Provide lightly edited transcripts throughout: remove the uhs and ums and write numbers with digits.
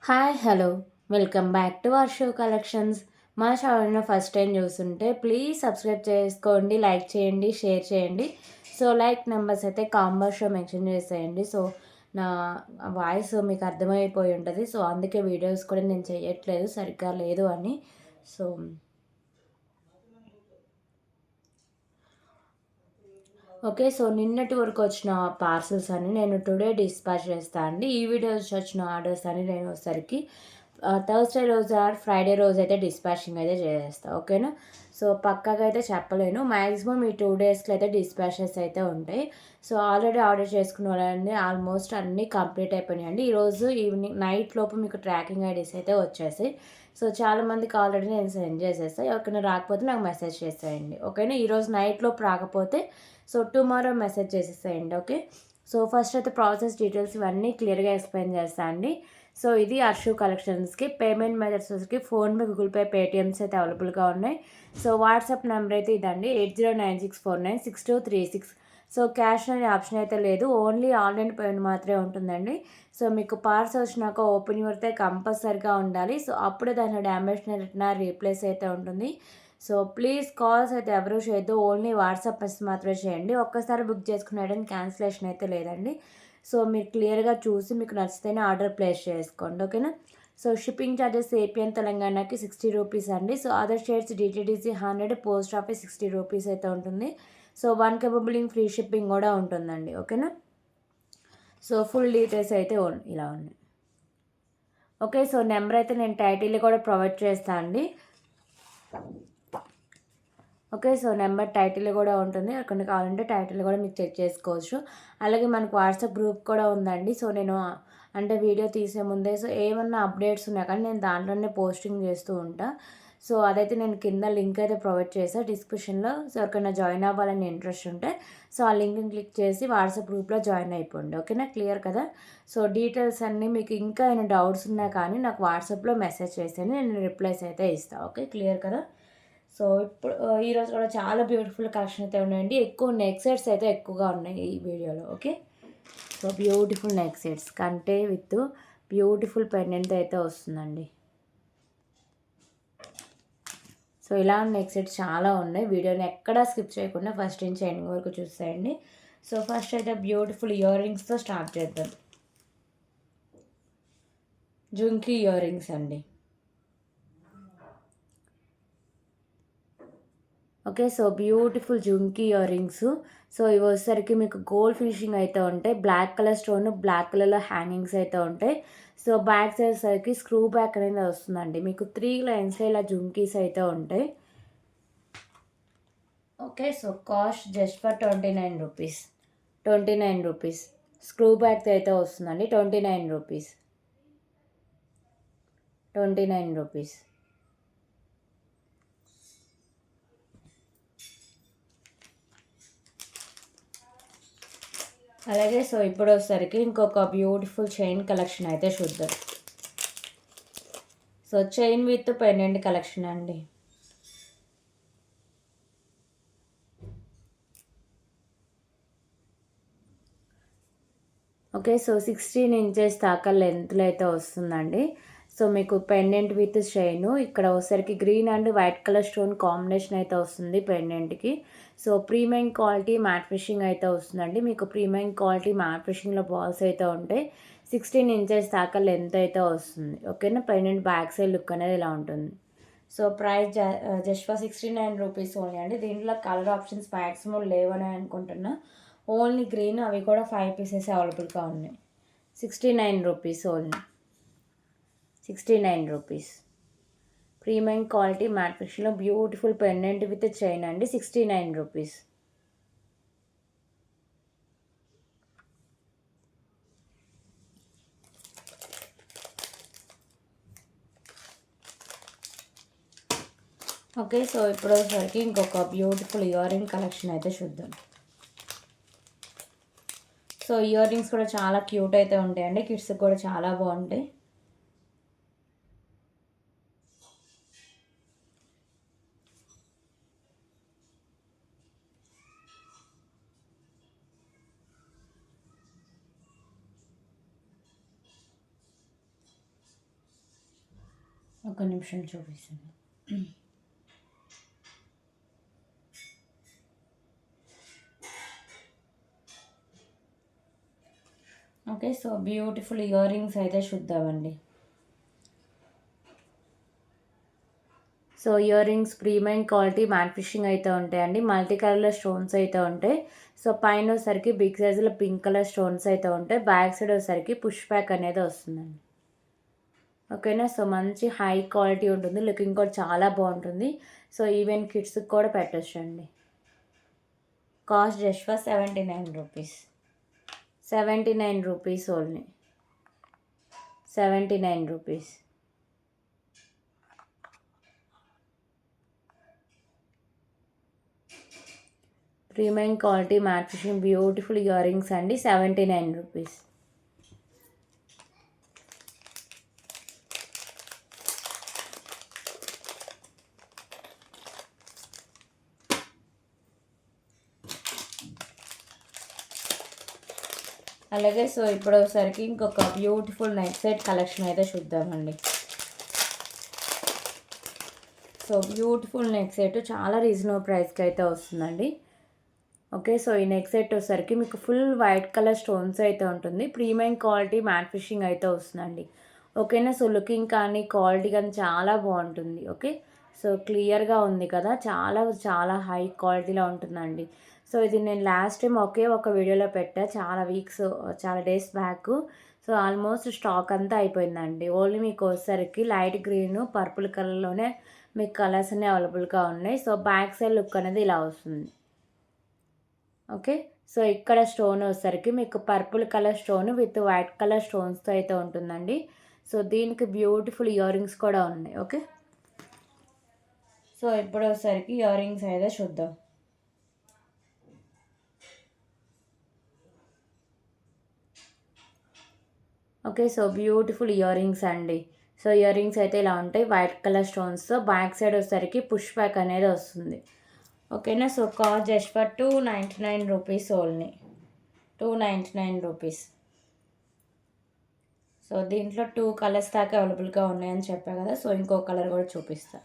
Hi hello welcome back to our show collections. మా ఛానల్ని first time చూస్తుంటే please subscribe చేసుకోండి, లైక్ చేయండి, షేర్ చేయండి. సో లైక్ నెంబర్స్ అయితే కాంబర్ షో మెన్షన్ చేసేయండి. సో నా వాయిస్ మీకు అర్థమైపోయి ఉంటుంది. సో అందుకే వీడియోస్ కూడా నేను చేయట్లేదు, సరిగ్గా లేదు అని. సో ఓకే, సో నిన్నటి వరకు వచ్చిన పార్సల్స్ అన్ని నేను టుడే డిస్పాచ్ చేస్తాను అండి. ఈ వీడియోస్ వచ్చిన ఆర్డర్స్ అని నేను వచ్చేసరికి థర్స్డే రోజు ఆర్ ఫ్రైడే రోజు అయితే డిస్పాచింగ్ అయితే చేసేస్తాను. ఓకేనా? సో పక్కాగా అయితే చెప్పలేను, మ్యాక్సిమం ఈ 2 డేస్లో అయితే డిస్పాచెస్ అయితే ఉంటాయి. సో ఆల్రెడీ ఆర్డర్ చేసుకున్న వాళ్ళని ఆల్మోస్ట్ అన్నీ కంప్లీట్ అయిపోయినాయండి. ఈరోజు ఈవినింగ్ నైట్ లోపు మీకు ట్రాకింగ్ ఐడీస్ అయితే వచ్చేసాయి. సో చాలామందికి ఆల్రెడీ నేను సెండ్ చేసేస్తాను. ఎవరికైనా రాకపోతే నాకు మెసేజ్ చేసేయండి. ఓకేనా? ఈరోజు నైట్ లోపు రాకపోతే సో టుమారో మెసేజ్ చేసేసేయండి. ఓకే, సో ఫస్ట్ అయితే ప్రాసెస్ డీటెయిల్స్ ఇవన్నీ క్లియర్గా ఎక్స్ప్లెయిన్ చేస్తాను అండి. సో ఇది అర్షు కలెక్షన్స్కి పేమెంట్ మెథడ్స్ వచ్చి ఫోన్పే, గూగుల్ పే, పేటిఎమ్స్ అయితే అవైలబుల్గా ఉన్నాయి. సో వాట్సాప్ నెంబర్ అయితే ఇదండి, 8096496236. సో క్యాష్ అనే ఆప్షన్ అయితే లేదు, ఓన్లీ ఆన్లైన్ పేమెంట్ మాత్రమే ఉంటుందండి. సో మీకు పార్సల్ వచ్చినాక ఓపెనింగ్ అయితే కంపల్సరీగా ఉండాలి. సో అప్పుడే దాని డ్యామేజ్ రిటర్న్ రీప్లేస్ అయితే ఉంటుంది. సో ప్లీజ్ కాల్స్ అయితే ఎవరు చేయొద్దు, ఓన్లీ వాట్సాప్ మెసేజ్ మాత్రమే చేయండి. ఒక్కసారి బుక్ చేసుకునేయడానికి క్యాన్సిలేషన్ అయితే లేదండి. సో మీరు క్లియర్గా చూసి మీకు నచ్చితేనే ఆర్డర్ ప్లేస్ చేసుకోండి. ఓకేనా? So shipping charges AP and తెలంగాణకి 60 రూపీస్ అండి. So other states DTDC 100, post office 60 rupees అయితే ఉంటుంది. సో 1 కేబుల్ ఫ్రీ షిప్పింగ్ కూడా ఉంటుందండి. ఓకేనా? సో ఫుల్ డీటెయిల్స్ అయితే ఇలా ఉన్నాయి. ఓకే, సో నెంబర్ అయితే నేను టైటిల్ కూడా ప్రొవైడ్ చేస్తాను అండి. ఓకే, సో నెంబర్ టైటిల్ కూడా ఉంటుంది, అక్కడ కావాలంటే టైటిల్ కూడా మీకు చెక్ చేసుకోవచ్చు. అలాగే మనకు వాట్సాప్ గ్రూప్ కూడా ఉందండి. సో నేను అంటే వీడియో తీసే ముందే సో ఏమన్నా అప్డేట్స్ ఉన్నా కానీ నేను దాంట్లోనే పోస్టింగ్ చేస్తూ ఉంటా. సో అదైతే నేను కింద లింక్ అయితే ప్రొవైడ్ చేశాను డిస్క్రిప్షన్లో. సో ఎవరికైనా జాయిన్ అవ్వాలని ఇంట్రెస్ట్ ఉంటే సో ఆ లింక్ని క్లిక్ చేసి వాట్సాప్ గ్రూప్లో జాయిన్ అయిపోండి. ఓకేనా? క్లియర్ కదా? సో డీటెయిల్స్ అన్నీ మీకు ఇంకా ఏమైనా డౌట్స్ ఉన్నా కానీ నాకు వాట్సాప్లో మెసేజ్ చేసేయండి, నేను రిప్లైస్ అయితే ఇస్తాను. ఓకే, క్లియర్ కదా? సో ఇప్పుడు ఈరోజు కూడా చాలా బ్యూటిఫుల్ కలెక్షన్ అయితే ఉన్నాయండి. ఎక్కువ నెక్ సెట్స్ అయితే ఎక్కువగా ఉన్నాయి ఈ వీడియోలో. Okay, so beautiful neck sets కంటే విత్ బ్యూటిఫుల్ పెండెంట్ అయితే వస్తుందండి. సో ఇలా నెక్ సెట్స్ చాలా ఉన్నాయి. వీడియోని ఎక్కడా స్కిప్ చేయకుండా ఫస్ట్ నుంచి ఎండింగ్ వరకు చూసేయండి. సో ఫస్ట్ అయితే బ్యూటిఫుల్ ఇయర్ రింగ్స్తో స్టార్ట్ చేద్దాం. జుంకీ ఇయర్ రింగ్స్ అండి. Okay, so beautiful jhumki ear rings. So ఇవి వచ్చేసరికి మీకు గోల్డ్ ఫినిషింగ్ అయితే ఉంటాయి. బ్లాక్ కలర్ స్టోన్, బ్లాక్ కలర్లో హ్యాంగింగ్స్ అయితే ఉంటాయి. సో బ్యాక్ సైడ్ సరికి స్క్రూ బ్యాక్ అనేది వస్తుందండి. మీకు 3 లైన్స్లో ఇలా జుంకీస్ అయితే ఉంటాయి. Okay, so cost just for 29 rupees. 29 rupees screw back అయితే వస్తుందండి. 29 రూపీస్. 29 రూపీస్. అలాగే సో ఇప్పుడు వచ్చేసరికి ఇంకొక బ్యూటిఫుల్ చైన్ కలెక్షన్ అయితే చూద్దాం. So chain with pendant collection అండి. ఓకే, సో 16 ఇంచెస్ దాకా లెంత్లో అయితే వస్తుందండి. సో మీకు పెండెంట్ విత్ చైన్ ఇక్కడ వచ్చేసరికి green and white colour stone combination అయితే వస్తుంది పెండెంట్కి. So premium quality matte finishing అయితే వస్తుందండి. మీకు ప్రీమియం క్వాలిటీ మ్యాట్ ఫిషింగ్లో బాల్స్ అయితే ఉంటాయి. 16 ఇంచెస్ దాకా లెంత్ అయితే వస్తుంది. ఓకేనా? పెండెంట్ బ్యాక్ సైడ్ లుక్ అనేది ఇలా ఉంటుంది. So price just for 69 rupees only అండి. దీంట్లో కలర్ ఆప్షన్స్ మ్యాక్సిమం లేవని అనుకుంటున్నా. ఓన్లీ గ్రీన్, అవి కూడా 5 పీసెస్ అవైలబుల్గా ఉన్నాయి. 69 rupees only. 69 rupees. Premium quality matte ఫిషింగ్లో బ్యూటిఫుల్ పెండెంట్ విత్ చైన్ అండి. 69 రూపీస్. ఓకే, సో ఇప్పుడు వచ్చేసరికి ఇంకొక బ్యూటిఫుల్ ఇయర్ రింగ్ కలెక్షన్ అయితే చూద్దాం. సో ఇయర్ రింగ్స్ కూడా చాలా క్యూట్ అయితే ఉంటాయండి, కిడ్స్కి కూడా చాలా బాగుంటాయి. ఒక నిమిషం చూపిస్తాను. Okay, so beautiful ear rings అయితే చూద్దామండి. So ear rings premium quality matte finishing అయితే ఉంటాయండి. మల్టీ కలర్లో స్టోన్స్ అయితే ఉంటాయి. సో పైన వచ్చేసరికి బిగ్ సైజులో పింక్ కలర్ స్టోన్స్ అయితే ఉంటాయి. బ్యాక్ సైడ్ వచ్చేసరికి పుష్ బ్యాక్ అనేది వస్తుందండి. ఓకేనా, సో మంచి హై క్వాలిటీ ఉంటుంది. లుకింగ్ కూడా చాలా బాగుంటుంది. సో ఈవెన్ కిడ్స్కి కూడా పెట్టచ్చండి. Cost just for 79 rupees. 79 rupees only. 79 rupees. Premium quality matte finishing beautiful earrings అండి. 79 రూపీస్. అలాగే సో ఇప్పుడు ఒకసారికి ఇంకొక బ్యూటిఫుల్ నెక్ సెట్ కలెక్షన్ అయితే చూద్దామండి. సో బ్యూటిఫుల్ నెక్ సెట్ చాలా రీజనబుల్ ప్రైస్కి అయితే వస్తుందండి. ఓకే, సో ఈ నెక్ సెట్ వచ్చేసరికి మీకు ఫుల్ వైట్ కలర్ స్టోన్స్ అయితే ఉంటుంది. ప్రీమియం క్వాలిటీ మ్యాట్ ఫిషింగ్ అయితే వస్తుందండి. ఓకేనా, సో లుకింగ్ కానీ క్వాలిటీ కానీ చాలా బాగుంటుంది. ఓకే, సో క్లియర్గా ఉంది కదా, చాలా చాలా హై క్వాలిటీలో ఉంటుందండి. సో ఇది నేను లాస్ట్ టైం ఒకే ఒక వీడియోలో పెట్టా, చాలా days back. So almost stock అంతా అయిపోయిందండి. ఓన్లీ మీకు వచ్చేసరికి లైట్ గ్రీన్ పర్పుల్ కలర్లోనే మీకు కలర్స్ అన్నీ అవైలబుల్గా ఉన్నాయి. సో బ్యాక్ సైడ్ లుక్ అనేది ఇలా వస్తుంది. ఓకే, సో ఇక్కడ స్టోన్ వచ్చేసరికి మీకు purple colour stone with white colour స్టోన్స్తో అయితే ఉంటుందండి. సో దీనికి బ్యూటిఫుల్ ఇయర్ రింగ్స్ కూడా ఉన్నాయి. ఓకే, సో ఇప్పుడు వచ్చేసరికి ఇయర్ రింగ్స్ అయితే చూద్దాం. Okay, so beautiful earrings అండి. సో ఇయర్ రింగ్స్ అయితే ఇలా ఉంటాయి వైట్ కలర్ స్టోన్స్తో. బ్యాక్ సైడ్ వచ్చేసరికి పుష్ బ్యాక్ అనేది వస్తుంది. ఓకేనా, so cost just for 299 rupees only. 299 rupees. So దీంట్లో 2 కలర్స్ దాకా అవైలబుల్గా ఉన్నాయని చెప్పా కదా, సో ఇంకో కలర్ కూడా చూపిస్తా.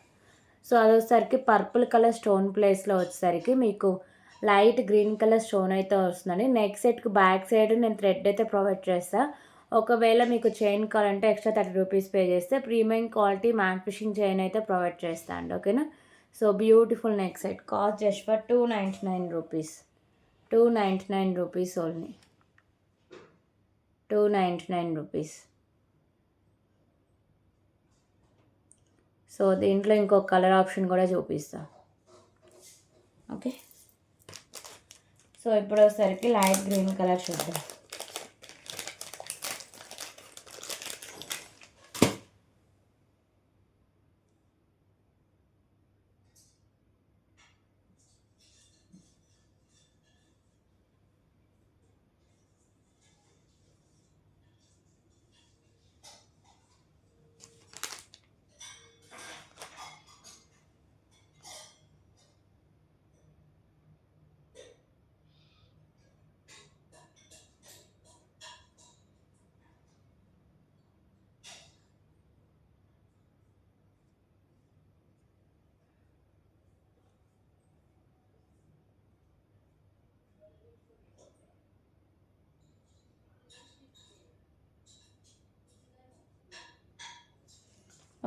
సో అది వచ్చేసరికి పర్పుల్ కలర్ స్టోన్ ప్లేస్లో వచ్చేసరికి మీకు లైట్ గ్రీన్ కలర్ స్టోన్ అయితే వస్తుందండి. నెక్ సెట్కి బ్యాక్ సైడ్ నేను థ్రెడ్ అయితే ప్రొవైడ్ చేస్తాను. ఒకవేళ మీకు చైన్ కావాలంటే ఎక్స్ట్రా 30 రూపీస్ పే చేస్తే premium quality matte fishing chain అయితే ప్రొవైడ్ చేస్తాను అండి. ఓకేనా, so beautiful neck set cost just for 299 rupees. 299 rupees only. 299 rupees. So దీంట్లో ఇంకొక కలర్ ఆప్షన్ కూడా చూపిస్తా. ఓకే, సో ఇప్పుడు వచ్చేసరికి లైట్ గ్రీన్ కలర్ చూద్దాం.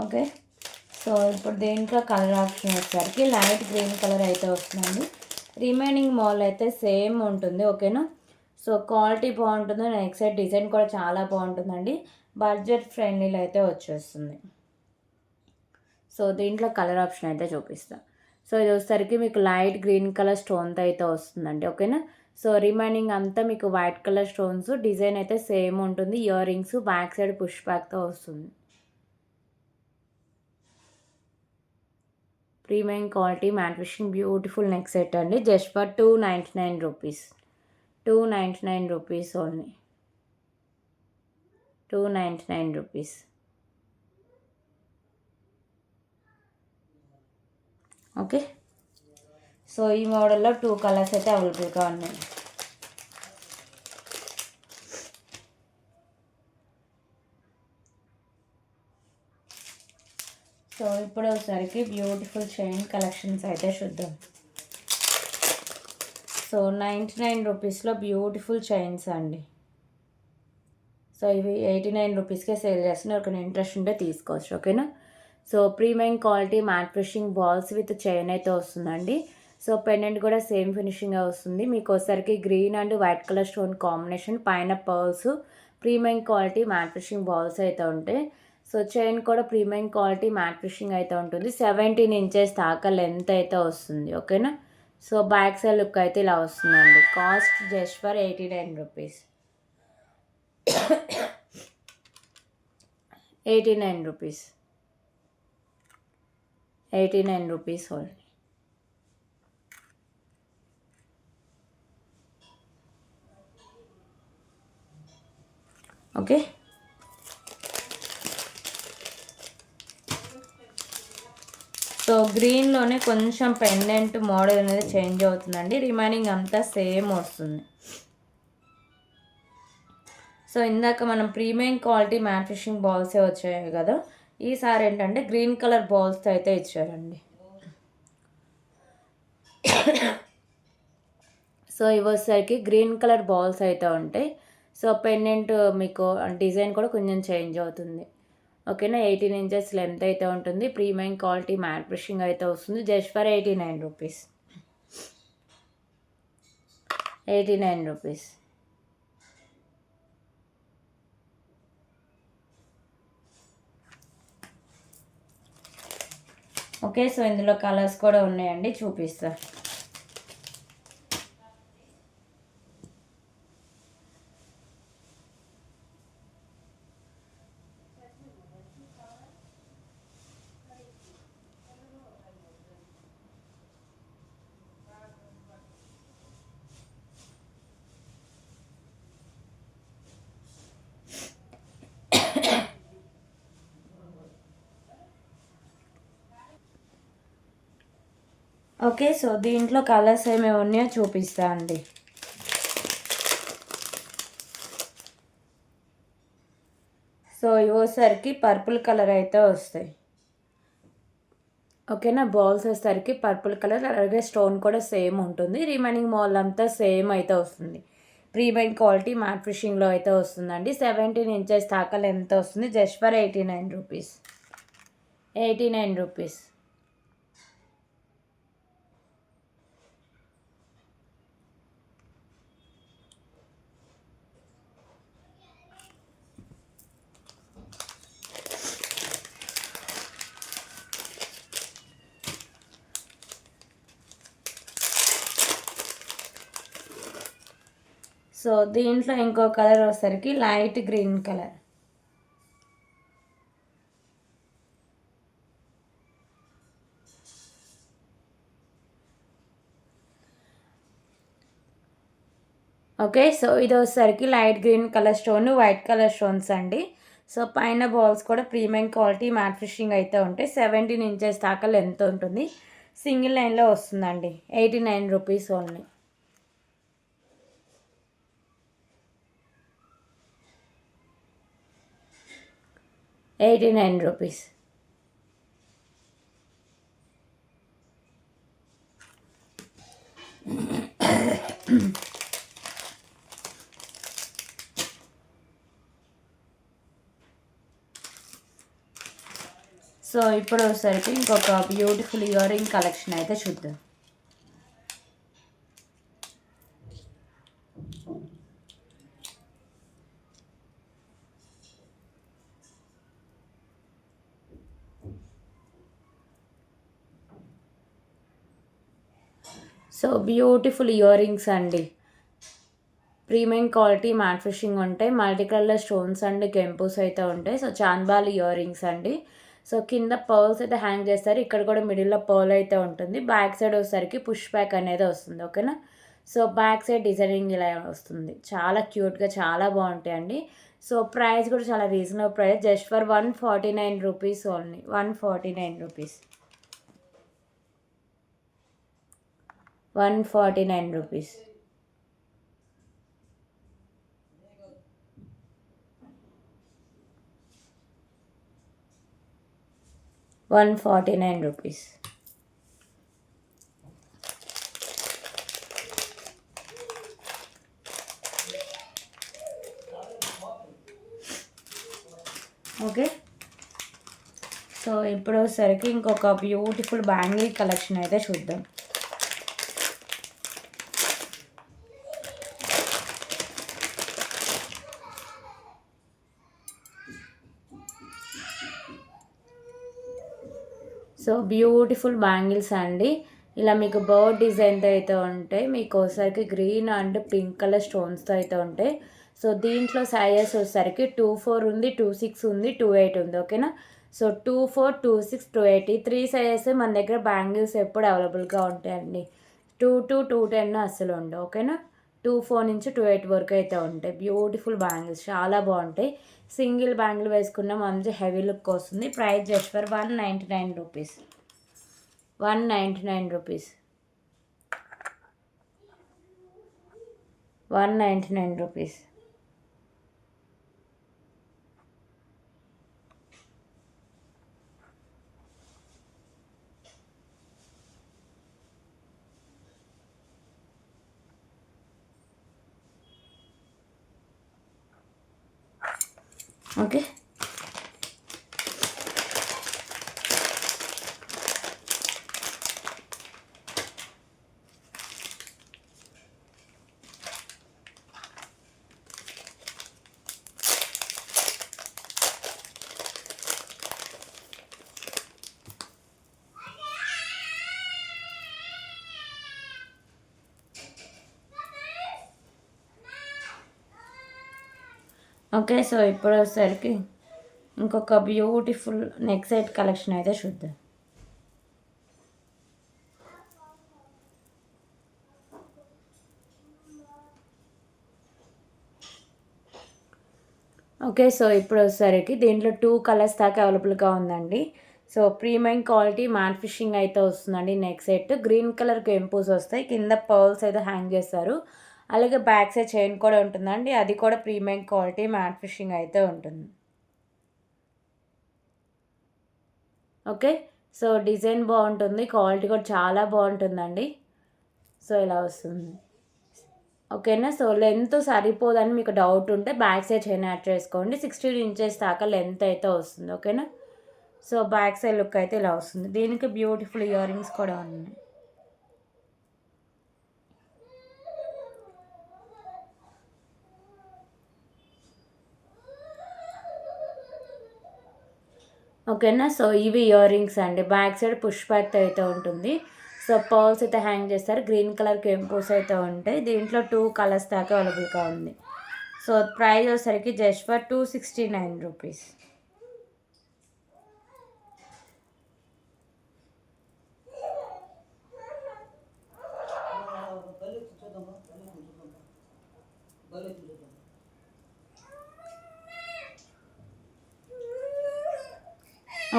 ఓకే, సో ఇప్పుడు దీంట్లో కలర్ ఆప్షన్ వచ్చేసరికి లైట్ గ్రీన్ కలర్ అయితే వస్తుందండి. రిమైనింగ్ మాల్ అయితే సేమ్ ఉంటుంది. ఓకేనా, సో క్వాలిటీ బాగుంటుంది. నెక్స్ట్ సైడ్ డిజైన్ కూడా చాలా బాగుంటుందండి. బడ్జెట్ ఫ్రెండ్లీలో అయితే వచ్చేస్తుంది. సో దీంట్లో కలర్ ఆప్షన్ అయితే చూపిస్తాను. సో ఇది వచ్చేసరికి మీకు లైట్ గ్రీన్ కలర్ స్టోన్తో అయితే వస్తుందండి. ఓకేనా, సో రిమైనింగ్ అంతా మీకు వైట్ కలర్ స్టోన్స్, డిజైన్ అయితే సేమ్ ఉంటుంది. Earrings back side push బ్యాక్తో వస్తుంది. Premium quality matte finishing beautiful neck set అండి. Just for 299 rupees. 299 rupees only. 299 rupees. Okay, so ఈ మోడల్లో 2 కలర్స్ అయితే అవైలబుల్గా ఉన్నాయి. సో ఇప్పుడు ఒకసారికి బ్యూటిఫుల్ చైన్ కలెక్షన్స్ అయితే చూద్దాం. సో 99 రూపీస్లో బ్యూటిఫుల్ చైన్స్ అండి. సో ఇవి 89 రూపీస్కే సేల్ చేస్తున్నారు. ఒక ఇంట్రెస్ట్ ఉంటే తీసుకోవచ్చు, ఓకేనా. So premium quality matte finishing balls with chain అయితే వస్తుందండి. సో పెండెంట్ కూడా సేమ్ ఫినిషింగ్ వస్తుంది. మీకు ఒకసారికి green and white colour stone combination, పైన pearls, premium quality matte finishing balls అయితే ఉంటాయి. సో చైన్ కూడా ప్రీమియం క్వాలిటీ మ్యాట్ ఫినిషింగ్ అయితే ఉంటుంది. 17 ఇంచెస్ దాకా లెంత్ అయితే వస్తుంది, ఓకేనా. సో బ్యాక్ సైడ్ లుక్ అయితే ఇలా వస్తుందండి. Cost just for 89 rupees. 89 rupees, 89 rupees only. Okay. So గ్రీన్లోనే కొంచెం పెండెంట్ మోడల్ అనేది చేంజ్ అవుతుందండి. రిమైనింగ్ అంతా సేమ్ వస్తుంది. సో ఇందాక మనం ప్రీమియం క్వాలిటీ మ్యాట్ ఫినిషింగ్ బాల్సే వచ్చాయి కదా, ఈసారి ఏంటంటే గ్రీన్ కలర్ బాల్స్తో అయితే ఇచ్చారండి. సో ఇవి వచ్చేసరికి గ్రీన్ కలర్ బాల్స్ అయితే ఉంటాయి. సో పెండెంట్ మీకు డిజైన్ కూడా కొంచెం చేంజ్ అవుతుంది, ఓకేనా. 18 ఇంచెస్ లెంత్ అయితే ఉంటుంది. ప్రీమియం క్వాలిటీ మ్యాట్ ఫినిషింగ్ అయితే వస్తుంది. Just for 89 rupees, 89 rupees. Okay. So ఇందులో కలర్స్ కూడా ఉన్నాయండి, చూపిస్తా. ఓకే. సో దీంట్లో కలర్స్ ఏమేమి ఉన్నాయో చూపిస్తా అండి. సో ఇవోసరికి పర్పుల్ కలర్ అయితే వస్తాయి, ఓకేనా. బాల్స్ వచ్చేసరికి పర్పుల్ కలర్, అలాగే స్టోన్ కూడా సేమ్ ఉంటుంది. రిమైనింగ్ మాల్ అంతా సేమ్ అయితే వస్తుంది. ప్రీమియం క్వాలిటీ మ్యాట్ ఫినిషింగ్లో అయితే వస్తుందండి. 17 ఇంచెస్ దాకా లెంత్ వస్తుంది. Just for 89 rupees, 89 rupees. So దీంట్లో ఇంకో కలర్ వచ్చేసరికి light green colour. Okay. So ఇది వచ్చేసరికి light green colour stone, white colour stones అండి. సో పైన బాల్స్ కూడా ప్రీమియం క్వాలిటీ మ్యాట్ ఫినిషింగ్ అయితే ఉంటాయి. 17 ఇంచెస్ దాకా లెంత్ ఉంటుంది. సింగిల్ లైన్లో వస్తుందండి. 89 రూపీస్ ఓన్లీ. 89 రూపీస్. సో ఇప్పుడు వచ్చేసరికి ఇంకొక బ్యూటిఫుల్ ఇయర్ రింగ్ కలెక్షన్ అయితే చూద్దాం. సో బ్యూటిఫుల్ ఇయర్ రింగ్స్ అండి. ప్రీమియం క్వాలిటీ మ్యాట్ ఫినిషింగ్ ఉంటాయి. మల్టీ కలర్ స్టోన్స్ అండ్ కెంపుస్ అయితే ఉంటాయి. సో చాన్బాల్ ఇయర్ రింగ్స్ అండి. సో కింద పర్ల్స్ అయితే హ్యాంగ్ చేస్తారు. ఇక్కడ కూడా మిడిల్లో పర్ల్ అయితే ఉంటుంది. బ్యాక్ సైడ్ వచ్చేసరికి పుష్ బ్యాక్ అనేది వస్తుంది, ఓకేనా. సో బ్యాక్ సైడ్ డిజైనింగ్ ఇలా వస్తుంది. చాలా క్యూట్గా చాలా బాగుంటాయండి. సో ప్రైస్ కూడా చాలా reasonable price. Just for 149 rupees only, 149 rupees, 149 rupees. 149 rupees. Okay, so ఇప్పుడు వచ్చేసరికి ఇంకొక బ్యూటిఫుల్ బ్యాంగిల్ కలెక్షన్ అయితే చూద్దాం. సో బ్యూటిఫుల్ బ్యాంగిల్స్ అండి. ఇలా మీకు బర్డ్ డిజైన్తో అయితే ఉంటాయి. మీకు ఒకసారికి గ్రీన్ అండ్ పింక్ కలర్ స్టోన్స్తో అయితే ఉంటాయి. సో దీంట్లో సైజెస్ వచ్చేసరికి 24 ఉంది, 26 ఉంది, 28 ఉంది. ఓకేనా, సో 24, 26, 280 3 సైజెస్ మన దగ్గర బ్యాంగిల్స్ ఎప్పుడు అవైలబుల్గా ఉంటాయండి. 22, 210 అస్సలు ఉండవు. ఓకేనా, 24 నుంచి 28 వరకు అయితే ఉంటాయి. బ్యూటిఫుల్ బ్యాంగిల్స్ చాలా బాగుంటాయి. సింగిల్ బ్యాంగిల్ వేసుకున్న మంచి హెవీ లుక్ వస్తుంది. Price just for 199 rupees. 199 rupees. 199 rupees. Okay, okay, so ఇప్పుడు వచ్చేసరికి ఇంకొక బ్యూటిఫుల్ నెక్ సెట్ కలెక్షన్ అయితే చూద్దాం. ఓకే, సో ఇప్పుడు వచ్చేసరికి దీంట్లో 2 కలర్స్ దాకా అవైలబుల్గా ఉందండి. So premium quality matte finishing అయితే వస్తుందండి. నెక్ సెట్ గ్రీన్ కలర్ కెంపూస్ వస్తాయి. కింద పర్ల్స్ అయితే హ్యాంగ్ చేస్తారు. అలాగే బ్యాక్ సైడ్ చైన్ కూడా ఉంటుందండి. అది కూడా ప్రీమియం క్వాలిటీ మ్యాట్ ఫిషింగ్ అయితే ఉంటుంది. ఓకే, సో డిజైన్ బాగుంటుంది, క్వాలిటీ కూడా చాలా బాగుంటుందండి. సో ఇలా వస్తుంది. ఓకేనా, సో లెంత్ సరిపోదని మీకు డౌట్ ఉంటే బ్యాక్ సైడ్ చైన్ యాడ్ చేసుకోండి. 16 ఇంచెస్ దాకా లెంత్ అయితే వస్తుంది. ఓకేనా, సో బ్యాక్ సైడ్ లుక్ అయితే ఇలా వస్తుంది. దీనికి బ్యూటిఫుల్ ఇయర్ రింగ్స్ కూడా ఉన్నాయి. ఓకేనా, సో ఇవి ఇయర్ రింగ్స్ అండి. బ్యాక్ సైడ్ పుష్ బ్యాక్ అయితే ఉంటుంది. సో పర్ల్స్ అయితే హ్యాంగ్ చేస్తారు. గ్రీన్ కలర్ కెంపోస్ అయితే ఉంటాయి. దీంట్లో 2 కలర్స్ దాకా అవైలబుల్గా ఉంది. సో ప్రైస్ వచ్చేసరికి just for 269 rupees.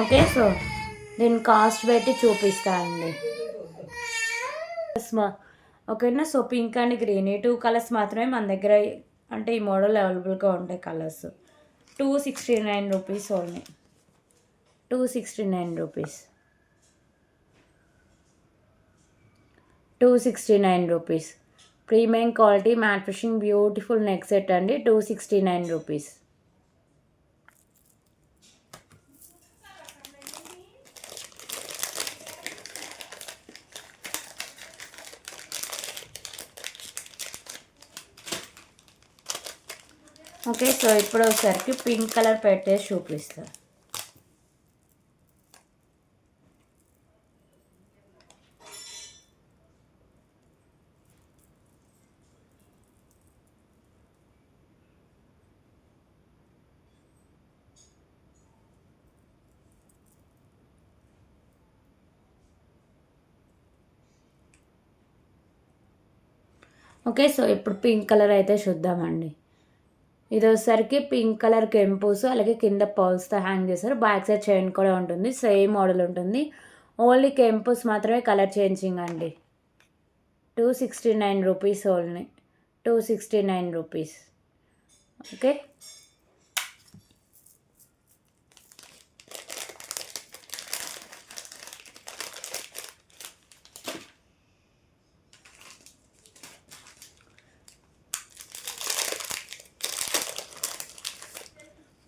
Okay, so నేను కాస్ట్ పెట్టి చూపిస్తానండి. ఓకేనా, so pink and green 2 colours మాత్రమే మన దగ్గర అంటే ఈ మోడల్ అవైలబుల్గా ఉంటాయి. Colours 269 rupees only. 269 rupees. 269 rupees. Premium quality matte finishing beautiful neck set అండి. 269 రూపీస్. ఓకే, సో ఇప్పుడు ఒకసారికి పింక్ కలర్ పెట్టేసి చూపిస్తాను. ఓకే, సో ఇప్పుడు పింక్ కలర్ అయితే చూద్దామండి. ఇది వచ్చేసరికి పింక్ కలర్ కెంపూస్ అలాగే కింద పర్ల్స్తో హ్యాంగ్ చేస్తారు. బ్యాక్ సైడ్ చైన్ కూడా ఉంటుంది. సేమ్ మోడల్ ఉంటుంది. ఓన్లీ కెంపూస్ మాత్రమే కలర్ చేంజింగ్ అండి. 269 rupees only. 269 rupees. Okay,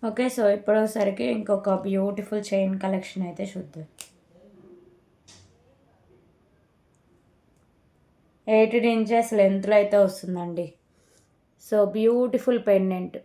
okay. So, ఇప్పుడొసరికి ఇంకొక బ్యూటిఫుల్ చైన్ కలెక్షన్ అయితే చూద్దాం. 18 ఇంచెస్ లెంత్‌లో అయితే వస్తుందండి. So, beautiful pendant.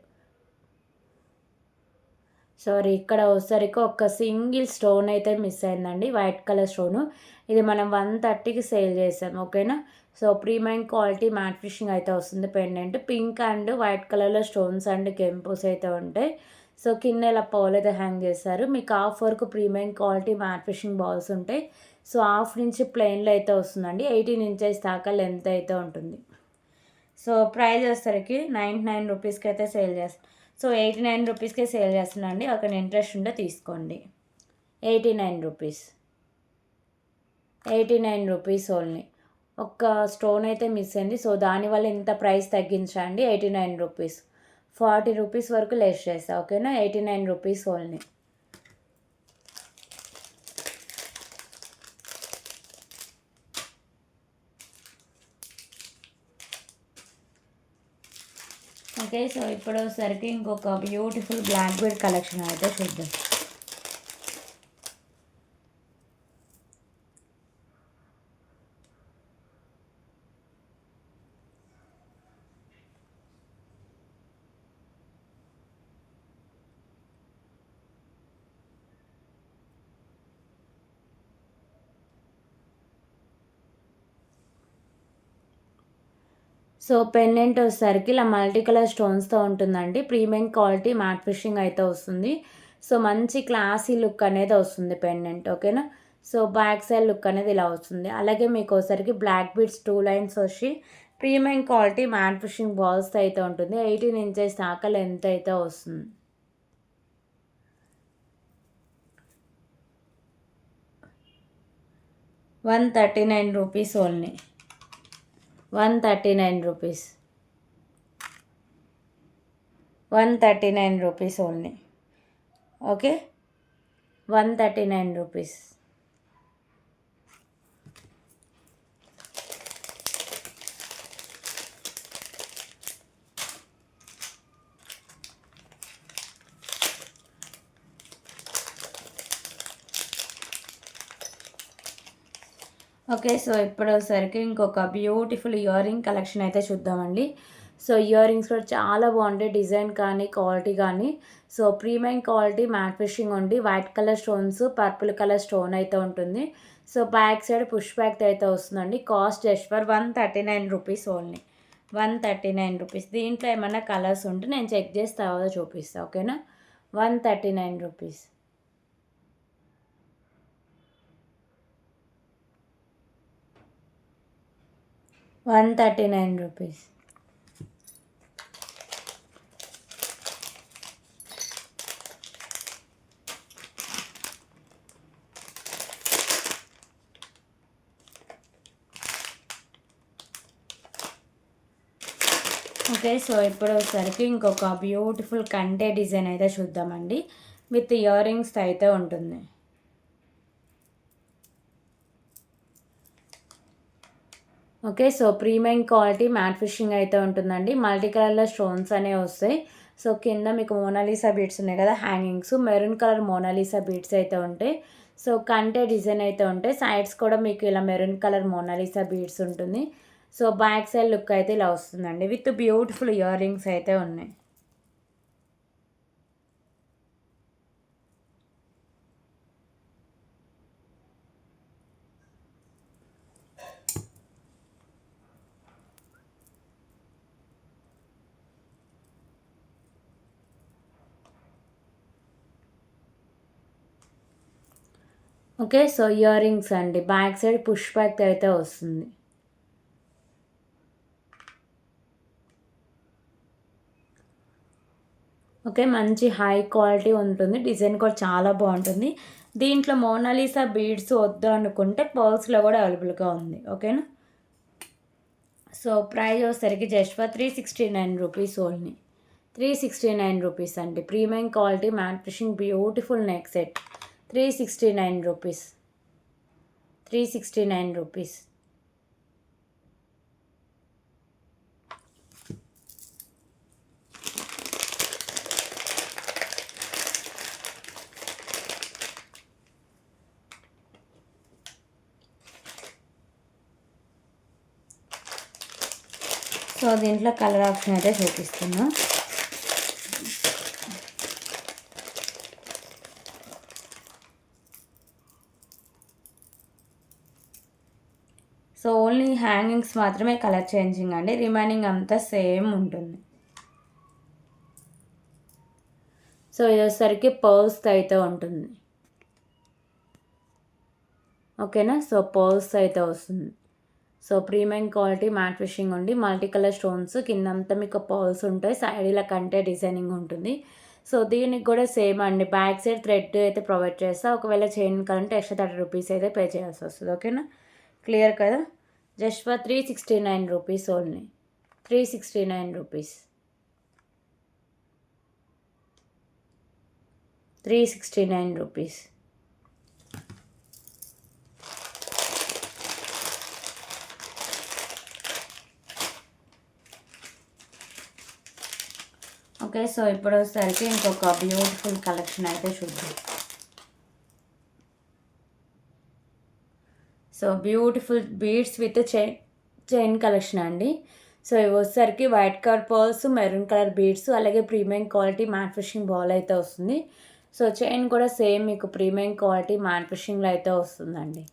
సారీ, ఇక్కడ వచ్చేసరికి ఒక సింగిల్ స్టోన్ అయితే మిస్ అయిందండి. White colour stone. ఇది మనం 130కి సేల్ చేసాం. ఓకేనా. So, premium quality matte finishing అయితే వస్తుంది పెండెంట్. పింక్ అండ్ వైట్ కలర్‌లో స్టోన్స్ అండ్ కెంపుస్ అయితే ఉంటాయి. సో, కింద ఇలా పర్ల్ అయితే హ్యాంగ్ చేశారు. మీకు హాఫ్ వరకు premium quality matte finishing balls ఉంటాయి. సో, హాఫ్ నుంచి ప్లెయిన్‌లో అయితే వస్తుందండి. 18 ఇంచెస్ దాకా లెంత్ అయితే ఉంటుంది. సో, ప్రైస్ వచ్చేసరికి 99 రూపీస్‌కి అయితే సేల్ చేస్తాం. సో, 89 రూపీస్‌కే సేల్ చేస్తున్నా అండి. ఎవరికైనా ఇంట్రెస్ట్ ఉంటే తీసుకోండి. 89 రూపీస్. 89 rupees only. ఒక్క స్టోన్ అయితే మిస్ అయింది. సో, దానివల్ల ఇంత ప్రైస్ తగ్గించా అండి. 89 రూపీస్. 40 రూపీస్ వరకు లెస్ చేస్తా. ఓకేనా. 89 రూపీస్ ఓన్లీ. ఓకే. సో, ఇప్పుడొసరికి ఇంకొక బ్యూటిఫుల్ బ్లాక్ బీడ్ కలెక్షన్ అయితే చూద్దాం. సో, పెండెంట్ వచ్చేసరికి ఇలా మల్టీ కలర్ స్టోన్స్‌తో ఉంటుందండి. ప్రీమియం క్వాలిటీ మ్యాట్ ఫినిషింగ్ అయితే వస్తుంది. సో, మంచి క్లాసీ లుక్ అనేది వస్తుంది పెండెంట్. ఓకేనా. సో, బ్యాక్ సైడ్ లుక్ అనేది ఇలా వస్తుంది. అలాగే మీకు వచ్చేసరికి బ్లాక్ బీడ్స్ 2 లైన్స్ వచ్చి ప్రీమియం క్వాలిటీ మ్యాట్ ఫినిషింగ్ బాల్స్‌తో అయితే ఉంటుంది. 18 ఇంచెస్ దాకా లెంత్ అయితే వస్తుంది. ₹139 only. 139 rupees. 139 rupees only. Okay. 139 rupees. Okay. So, ఇప్పుడొసరికి ఇంకొక బ్యూటిఫుల్ ఇయర్ రింగ్ కలెక్షన్ అయితే చూద్దామండి. సో, ఇయర్ రింగ్స్ కూడా చాలా బాగుంటాయి. డిజైన్ కానీ, క్వాలిటీ కానీ. So, premium quality matte finishing ఉండి white colour stones, purple colour stone అయితే ఉంటుంది. So, back side push back అయితే వస్తుందండి. Cost just for ₹139 only. 139 rupees. దీంట్లో ఏమన్నా కలర్స్ ఉంటే నేను చెక్ చేసి తర్వాత చూపిస్తాను. ఓకేనా. 139 రూపీస్. 139 రూపీస్. ఓకే. సో, ఇప్పుడొసరికి ఇంకొక బ్యూటిఫుల్ కంటే డిజైన్ అయితే చూద్దామండి. విత్ ఇయర్ రింగ్స్‌తో అయితే ఉంటుంది. Okay. So, premium quality matte finishing అయితే ఉంటుందండి. మల్టీ కలర్‌లో స్టోన్స్ అనేవి వస్తాయి. సో, కింద మీకు మోనాలిసా బీడ్స్ ఉన్నాయి కదా hangings. Maroon colour Mona Lisa beads అయితే ఉంటాయి. సో, కంటే డిజైన్ అయితే ఉంటాయి. సైడ్స్ కూడా మీకు ఇలా మెరూన్ కలర్ మోనాలిసా బీడ్స్ ఉంటుంది. సో, బ్యాక్ సైడ్ లుక్ అయితే ఇలా వస్తుందండి. విత్ బ్యూటిఫుల్ ఇయర్ రింగ్స్ అయితే ఉన్నాయి. ఓకే. సో, ఇయర్ రింగ్స్ అండి. బ్యాక్ సైడ్ పుష్ బ్యాక్ అయితే వస్తుంది. ఓకే. మంచి హై క్వాలిటీ ఉంటుంది. డిజైన్ కూడా చాలా బాగుంటుంది. దీంట్లో మోనాలిసా బీడ్స్ వద్దు అనుకుంటే పర్ల్స్‌లో కూడా అవైలబుల్‌గా ఉంది. ఓకేనా. సో, ప్రైస్ వచ్చేసరికి జస్ట్ ఫర్ ₹369 ఓన్లీ. ₹369 అండి. Premium quality matte finishing beautiful neck set. ₹369. ₹369. So దీంట్లో కలర్ ఆప్షన్ అయితే చూపిస్తున్నా. సో ఓన్లీ హ్యాంగింగ్స్ మాత్రమే కలర్ చేంజింగ్ అండి, రిమైనింగ్ అంతా సేమ్ ఉంటుంది. సో ఇది వచ్చేసరికి పర్ల్స్ అయితే ఉంటుంది. ఓకేనా. సో పర్ల్స్ అయితే వస్తుంది. So premium quality matte finishing ఉండి మల్టీ కలర్ స్టోన్స్ కిందంతా మీకు పర్ల్స్ ఉంటాయి, సైడ్ ఇలా కంటే డిజైనింగ్ ఉంటుంది. సో దీనికి కూడా సేమ్ అండి, బ్యాక్ సైడ్ థ్రెడ్ అయితే ప్రొవైడ్ చేస్తా. ఒకవేళ చైన్ కావాలంటే ఎక్స్ట్రా 30 రూపీస్ అయితే పే చేయాల్సి వస్తుంది. ఓకేనా, క్లియర్ కదా. Just for 369 rupees only. 369 rupees. 369 rupees. Okay. So ఇప్పుడు వచ్చేసరికి ఇంకొక బ్యూటిఫుల్ కలెక్షన్ అయితే చూద్దాం. So beautiful beads with chain collection అండి. సో ఇవి వచ్చేసరికి white colour pearls, maroon colour beads, అలాగే premium quality matte fishing ball అయితే వస్తుంది. సో చైన్ కూడా సేమ్ మీకు ప్రీమియం క్వాలిటీ మ్యాట్ ఫిషింగ్లో అయితే వస్తుందండి.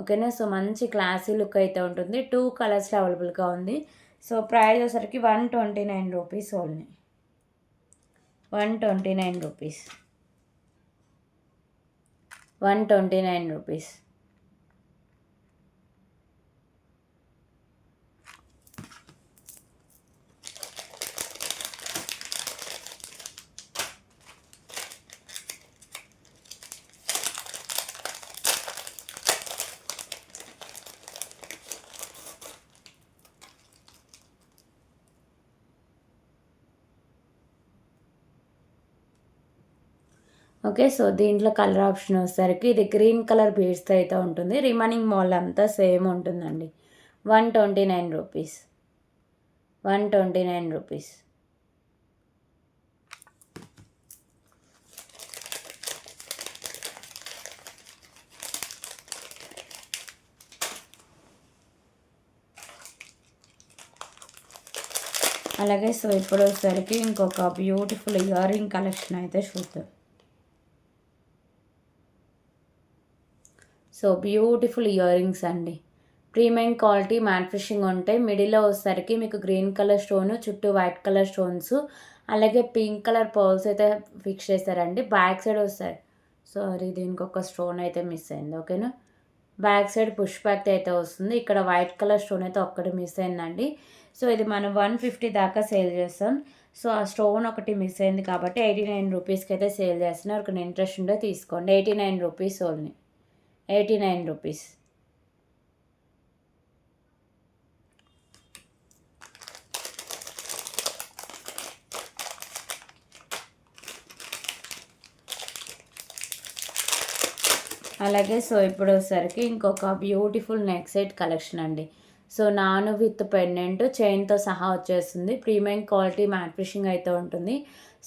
ఓకేనా. సో మంచి క్లాసీ లుక్ అయితే ఉంటుంది. 2 కలర్స్ అవైలబుల్గా ఉంది. సో ప్రైస్ వచ్చేసరికి 129 rupees only. 129 rupees. 129 rupees. Okay. So దీంట్లో కలర్ ఆప్షన్ వచ్చేసరికి ఇది గ్రీన్ కలర్ బీడ్స్తో అయితే ఉంటుంది. రిమైనింగ్ మాల్ అంతా సేమ్ ఉంటుందండి. 129 రూపీస్. 129 రూపీస్. అలాగే సో ఇప్పుడు వచ్చేసరికి ఇంకొక బ్యూటిఫుల్ ఇయర్ రింగ్ కలెక్షన్ అయితే చూద్దాం. సో బ్యూటిఫుల్ ఇయర్ రింగ్స్ అండి, ప్రీమియం క్వాలిటీ మ్యాట్ ఫిషింగ్ ఉంటాయి. మిడిల్లో వచ్చేసరికి మీకు గ్రీన్ కలర్ స్టోన్, చుట్టూ వైట్ కలర్ స్టోన్స్, అలాగే పింక్ కలర్ పర్ల్స్ అయితే ఫిక్స్ చేశారండి. బ్యాక్ సైడ్ వస్తాయి. సారీ, దీనికి ఒక స్టోన్ అయితే మిస్ అయింది. ఓకేనా. బ్యాక్ సైడ్ పుష్ బ్యాక్ అయితే వస్తుంది. ఇక్కడ వైట్ కలర్ స్టోన్ అయితే ఒక్కటి మిస్ అయిందండి. సో ఇది మనం 150 దాకా సేల్ చేస్తాం. సో ఆ స్టోన్ ఒకటి మిస్ అయింది కాబట్టి 89 రూపీస్కి అయితే సేల్ చేస్తున్నారు. ఒక ఇంట్రెస్ట్ ఉంటే తీసుకోండి. 89 రూపీస్ ఓన్లీ. 89 రూపీస్. అలాగే సో ఇప్పుడు వచ్చేసరికి ఇంకొక బ్యూటిఫుల్ నెక్ సెట్ కలెక్షన్ అండి. సో నాను విత్ పెండెంట్ చైన్తో సహా వచ్చేస్తుంది. ప్రీమియం క్వాలిటీ మ్యాట్ ఫిషింగ్ అయితే ఉంటుంది.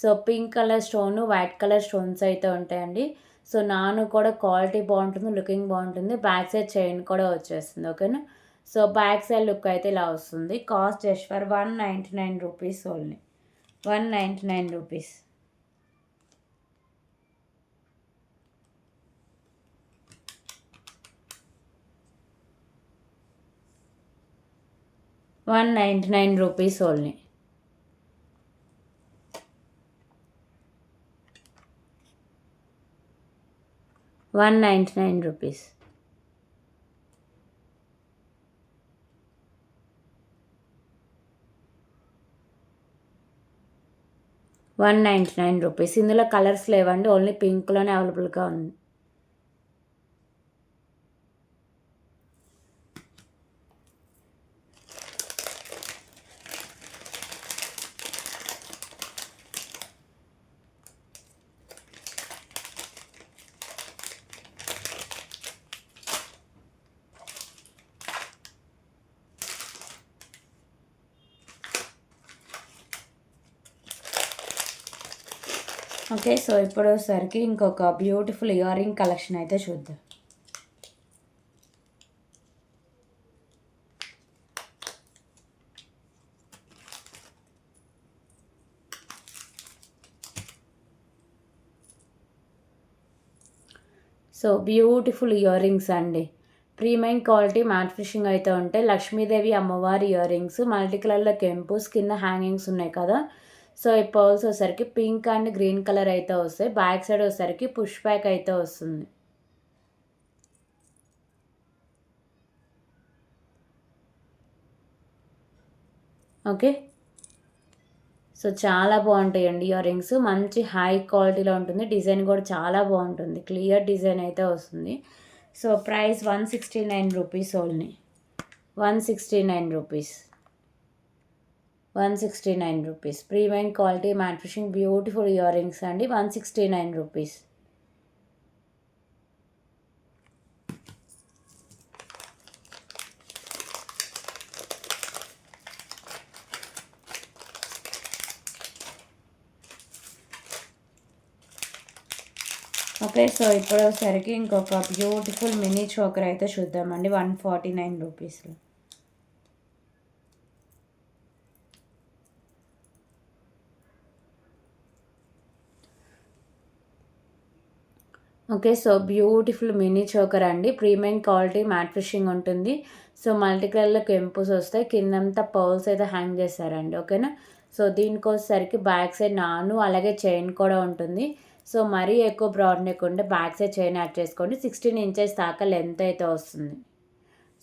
So pink colour stone, white colour stones అయితే ఉంటాయండి. సో నాను కూడా క్వాలిటీ బాగుంటుంది, లుకింగ్ బాగుంటుంది. బ్యాక్ సైడ్ చైన్ కూడా వచ్చేస్తుంది. ఓకేనా. సో బ్యాక్ సైడ్ లుక్ అయితే ఇలా వస్తుంది. Cost just for 199 rupees only. 199 rupees. 199 rupees only. 199 rupees. 199 rupees. ఇందులో కలర్స్ లేవండి, ఓన్లీ పింక్లోనే అవైలబుల్గా ఉంది. ఓకే. సో ఇప్పుడు వచ్చేసరికి ఇంకొక బ్యూటిఫుల్ ఇయర్ రింగ్ కలెక్షన్ అయితే చూద్దాం. సో బ్యూటిఫుల్ ఇయర్ రింగ్స్ అండి. ప్రీమియం క్వాలిటీ మ్యాట్ ఫినిషింగ్ అయితే ఉంటాయి. లక్ష్మీదేవి అమ్మవారి ఇయర్ రింగ్స్ మల్టీ కలర్లో కెంపుస్ కింద హ్యాంగింగ్స్ ఉన్నాయి కదా. సో ఈ పర్ల్స్ వచ్చేసరికి పింక్ అండ్ గ్రీన్ కలర్ అయితే వస్తాయి. బ్యాక్ సైడ్ వచ్చేసరికి పుష్ బ్యాక్ అయితే వస్తుంది. ఓకే. సో చాలా బాగుంటాయండి ఇయర్ రింగ్స్. మంచి హై క్వాలిటీలో ఉంటుంది. డిజైన్ కూడా చాలా బాగుంటుంది. క్లియర్ డిజైన్ అయితే వస్తుంది. So price 169 rupees only. 169 rupees. 169 rupees. Premium quality matte finishing beautiful earrings అండి. 169 రూపీస్. ఓకే. సో ఇప్పుడు వచ్చేసరికి ఇంకొక బ్యూటిఫుల్ మినీ చోకర్ అయితే చూద్దామండి. 149 రూపీస్లో. Okay. So beautiful mini choker అండి. ప్రీమియం క్వాలిటీ మ్యాట్ ఫినిషింగ్ ఉంటుంది. సో మల్టీ కలర్లో కెంపుస్ వస్తాయి. కిందంతా పర్ల్స్ అయితే హ్యాంగ్ చేశారండి. ఓకేనా. సో దీనికి వచ్చేసరికి బ్యాక్ సైడ్ నాను అలాగే చైన్ కూడా ఉంటుంది. సో మరీ ఎక్కువ బ్రాడ్ లేకుండా బ్యాక్ సైడ్ చైన్ యాడ్ చేసుకోండి. 16 ఇంచెస్ దాకా లెంత్ అయితే వస్తుంది.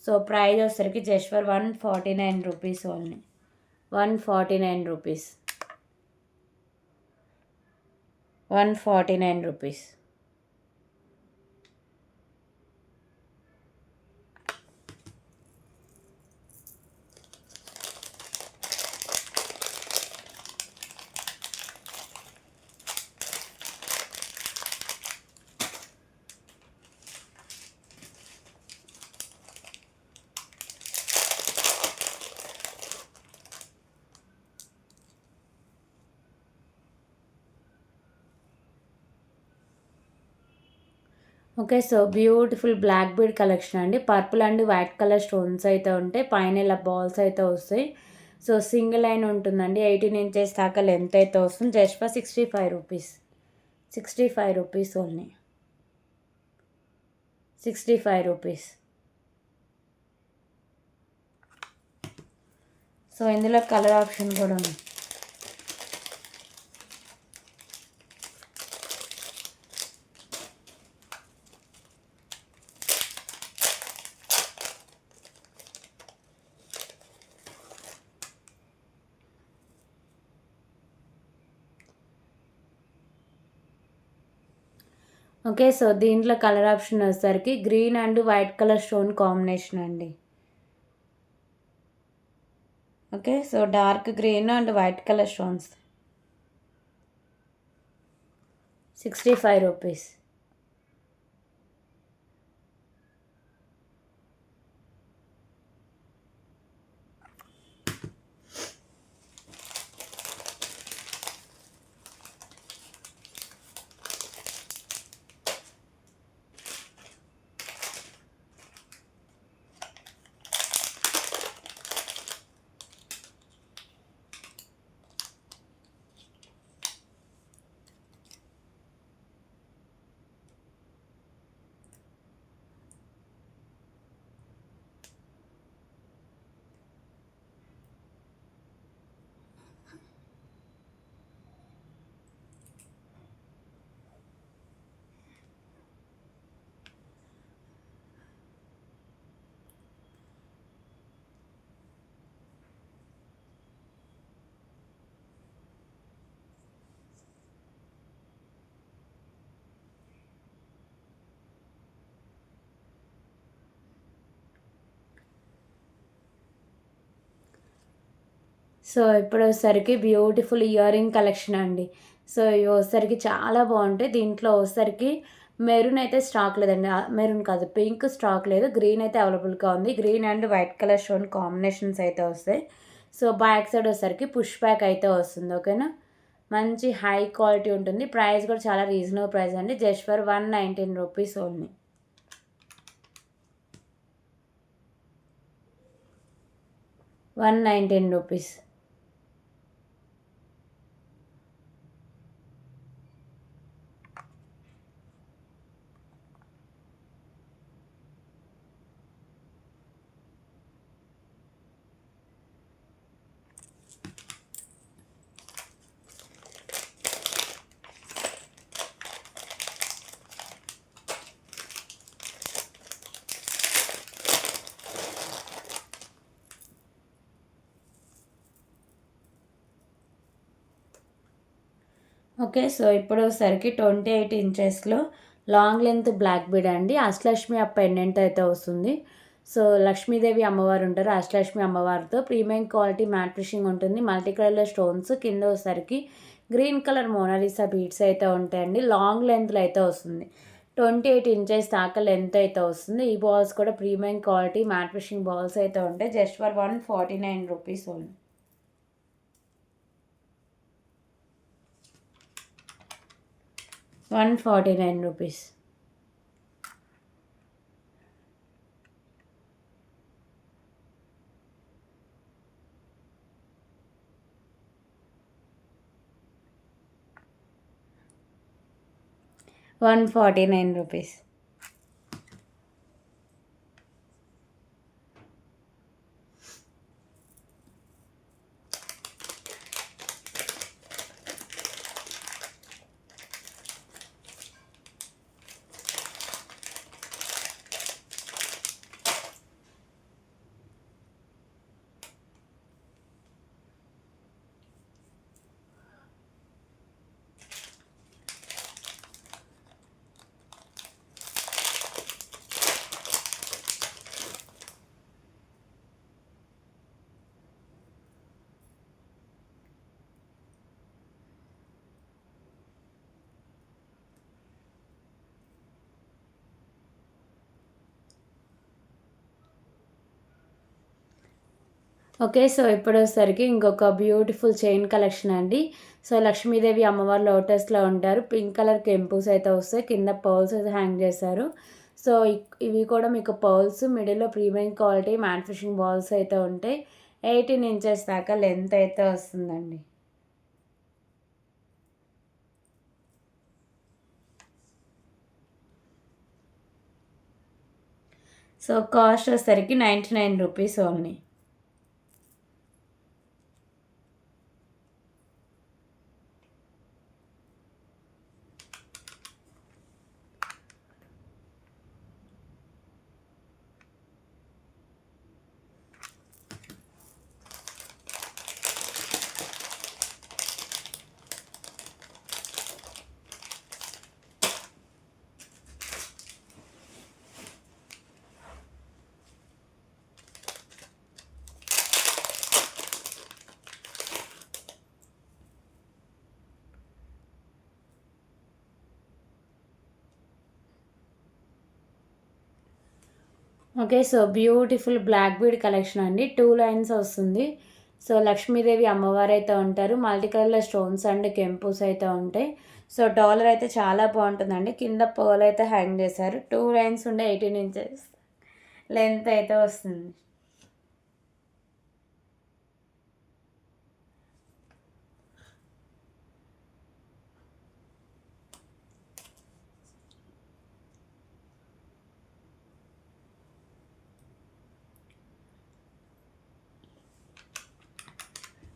సో ప్రైస్ వచ్చేసరికి just for 149 rupees only. 149 rupees. 149 rupees. Okay. So beautiful black bead collection అండి. Purple and white colour stones అయితే ఉంటాయి. పైన ఇలా బాల్స్ అయితే వస్తాయి. సో సింగిల్ లైన్ ఉంటుందండి. 18 ఇంచెస్ దాకా లెంత్ అయితే వస్తుంది. Just for 65 rupees. 65 rupees only. 65 rupees. So ఇందులో కలర్ ఆప్షన్ కూడా ఉంది. ఓకే. సో దీంట్లో కలర్ ఆప్షన్ వచ్చేసరికి green and white colour stone combination అండి. Okay. So dark green and white colour stones. 65 rupees. So ఇప్పుడు వచ్చేసరికి బ్యూటిఫుల్ ఇయర్ రింగ్ కలెక్షన్ అండి. So ఇవి వచ్చేసరికి చాలా బాగుంటాయి. దీంట్లో వచ్చేసరికి మెరూన్ అయితే స్టాక్ లేదండి. మెరూన్ కాదు, పింక్ స్టాక్ లేదు. గ్రీన్ అయితే అవైలబుల్గా ఉంది. Green and white colour stone combinations అయితే వస్తాయి. సో బ్యాక్ సైడ్ వచ్చేసరికి పుష్ బ్యాక్ అయితే వస్తుంది. ఓకేనా. మంచి హై క్వాలిటీ ఉంటుంది. ప్రైస్ కూడా చాలా రీజనబుల్ ప్రైస్ అండి. Just for 119 rupees only. 119 rupees. Okay. So ఇప్పుడు వచ్చేసరికి 28 ఇంచెస్‌లో లాంగ్ లెంత్ బ్లాక్ బీడ్ అండి. అష్టలక్ష్మి ఆ పెండెంట్ అయితే వస్తుంది. సో లక్ష్మీదేవి అమ్మవారు ఉంటారు. అష్టలక్ష్మి అమ్మవారితో ప్రీమియం క్వాలిటీ మ్యాట్ ఫినిషింగ్ ఉంటుంది. మల్టీ కలర్‌లో స్టోన్స్ కింద వచ్చేసరికి గ్రీన్ కలర్ మోనాలిసా బీడ్స్ అయితే ఉంటాయండి. లాంగ్ లెంత్‌లో అయితే వస్తుంది. 28 ఇంచెస్ దాకా లెంత్ అయితే వస్తుంది. ఈ బాల్స్ కూడా premium quality matte finishing balls అయితే ఉంటాయి. Just for 149 rupees only. 149 rupees. ₹149. Okay. So ఇప్పుడొచ్చేసరికి ఇంకొక బ్యూటిఫుల్ చైన్ కలెక్షన్ అండి. సో లక్ష్మీదేవి అమ్మవారు లోటస్‌లో ఉంటారు. పింక్ కలర్ కెంపుస్ అయితే వస్తాయి. కింద పర్ల్స్ అయితే హ్యాంగ్ చేశారు. సో ఇవి కూడా మీకు పర్ల్స్ మిడిల్‌లో premium quality matte finishing balls అయితే ఉంటాయి. 18 ఇంచెస్ దాకా లెంత్ అయితే వస్తుందండి. సో కాస్ట్ వచ్చేసరికి ₹99 only. Okay. So beautiful black bead collection అండి. 2 లైన్స్ వస్తుంది. సో లక్ష్మీదేవి అమ్మవారైతే ఉంటారు. మల్టీ కలర్‌లో స్టోన్స్ అండ్ కెంపుస్ అయితే ఉంటాయి. సో డాలర్ అయితే చాలా బావుంటుందండి. కింద పర్ల్ అయితే హ్యాంగ్ చేశారు. 2 లైన్స్ ఉండే 18 ఇంచెస్ లెంత్ అయితే వస్తుంది.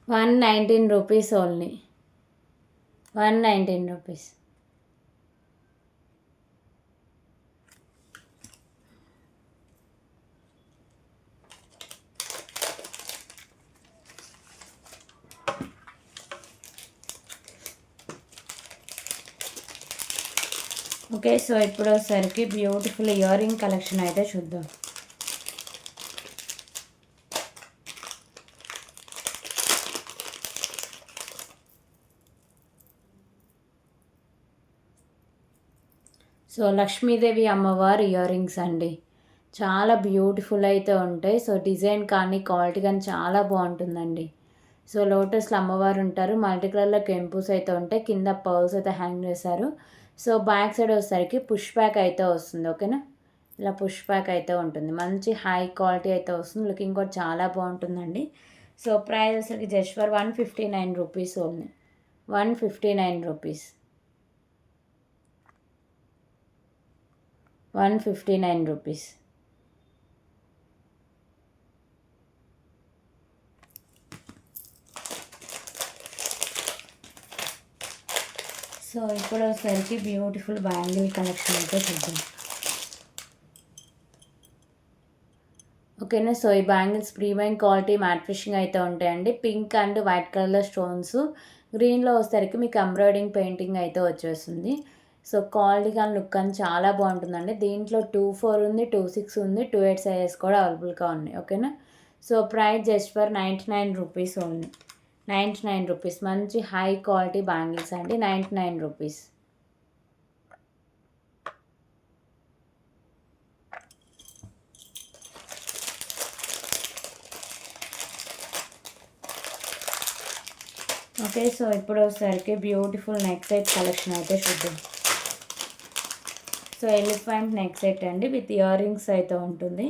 119 rupees only. 119 rupees. Okay. So ఇప్పుడొచ్చేసరికి బ్యూటిఫుల్ ఇయర్ రింగ్ కలెక్షన్ అయితే చూద్దాం. సో లక్ష్మీదేవి అమ్మవారి ఇయర్ రింగ్స్ అండి. చాలా బ్యూటిఫుల్ అయితే ఉంటాయి. సో డిజైన్ కానీ క్వాలిటీ కానీ చాలా బాగుంటుందండి. సో లోటస్లో అమ్మవారు ఉంటారు. మల్టీ కలర్లో కెంపుస్ అయితే ఉంటాయి. కింద పర్ల్స్ అయితే హ్యాంగ్ చేశారు. సో బ్యాక్ సైడ్ వచ్చేసరికి పుష్ బ్యాక్ అయితే వస్తుంది. ఓకేనా, ఇలా పుష్ బ్యాక్ అయితే ఉంటుంది. మంచి హై క్వాలిటీ అయితే వస్తుంది. లుకింగ్ కూడా చాలా బాగుంటుందండి. సో ప్రైస్ వచ్చేసరికి జస్ట్ ఫర్ ₹159 ఓన్లీ. ₹159. ₹159. సో ఇప్పుడు వచ్చేసరికి బ్యూటిఫుల్ బ్యాంగిల్ కలెక్షన్ అయితే చూద్దాం. ఓకేనా. సో ఈ bangles premium quality matte finishing అయితే ఉంటాయండి. పింక్ అండ్ వైట్ కలర్లో స్టోన్స్ గ్రీన్లో వచ్చేసరికి మీకు ఎంబ్రాయిడింగ్ పెయింటింగ్ అయితే వచ్చేస్తుంది. సో క్వాలిటీ కానీ లుక్ కానీ చాలా బాగుంటుందండి. దీంట్లో 24 ఉంది, 26 ఉంది, 28 సైజెస్ కూడా అవైలబుల్గా ఉన్నాయి. ఓకేనా. So price just for 99 rupees only. 99 rupees. మంచి హై క్వాలిటీ బ్యాంగిల్స్ అండి. 99 రూపీస్. ఓకే. సో ఇప్పుడు వచ్చేసరికి బ్యూటిఫుల్ నెక్ సెట్ కలెక్షన్ అయితే చూద్దాం. సో ఎలిఫెంట్ నెక్ సెట్ అండి విత్ ఇయర్ రింగ్స్ అయితే ఉంటుంది.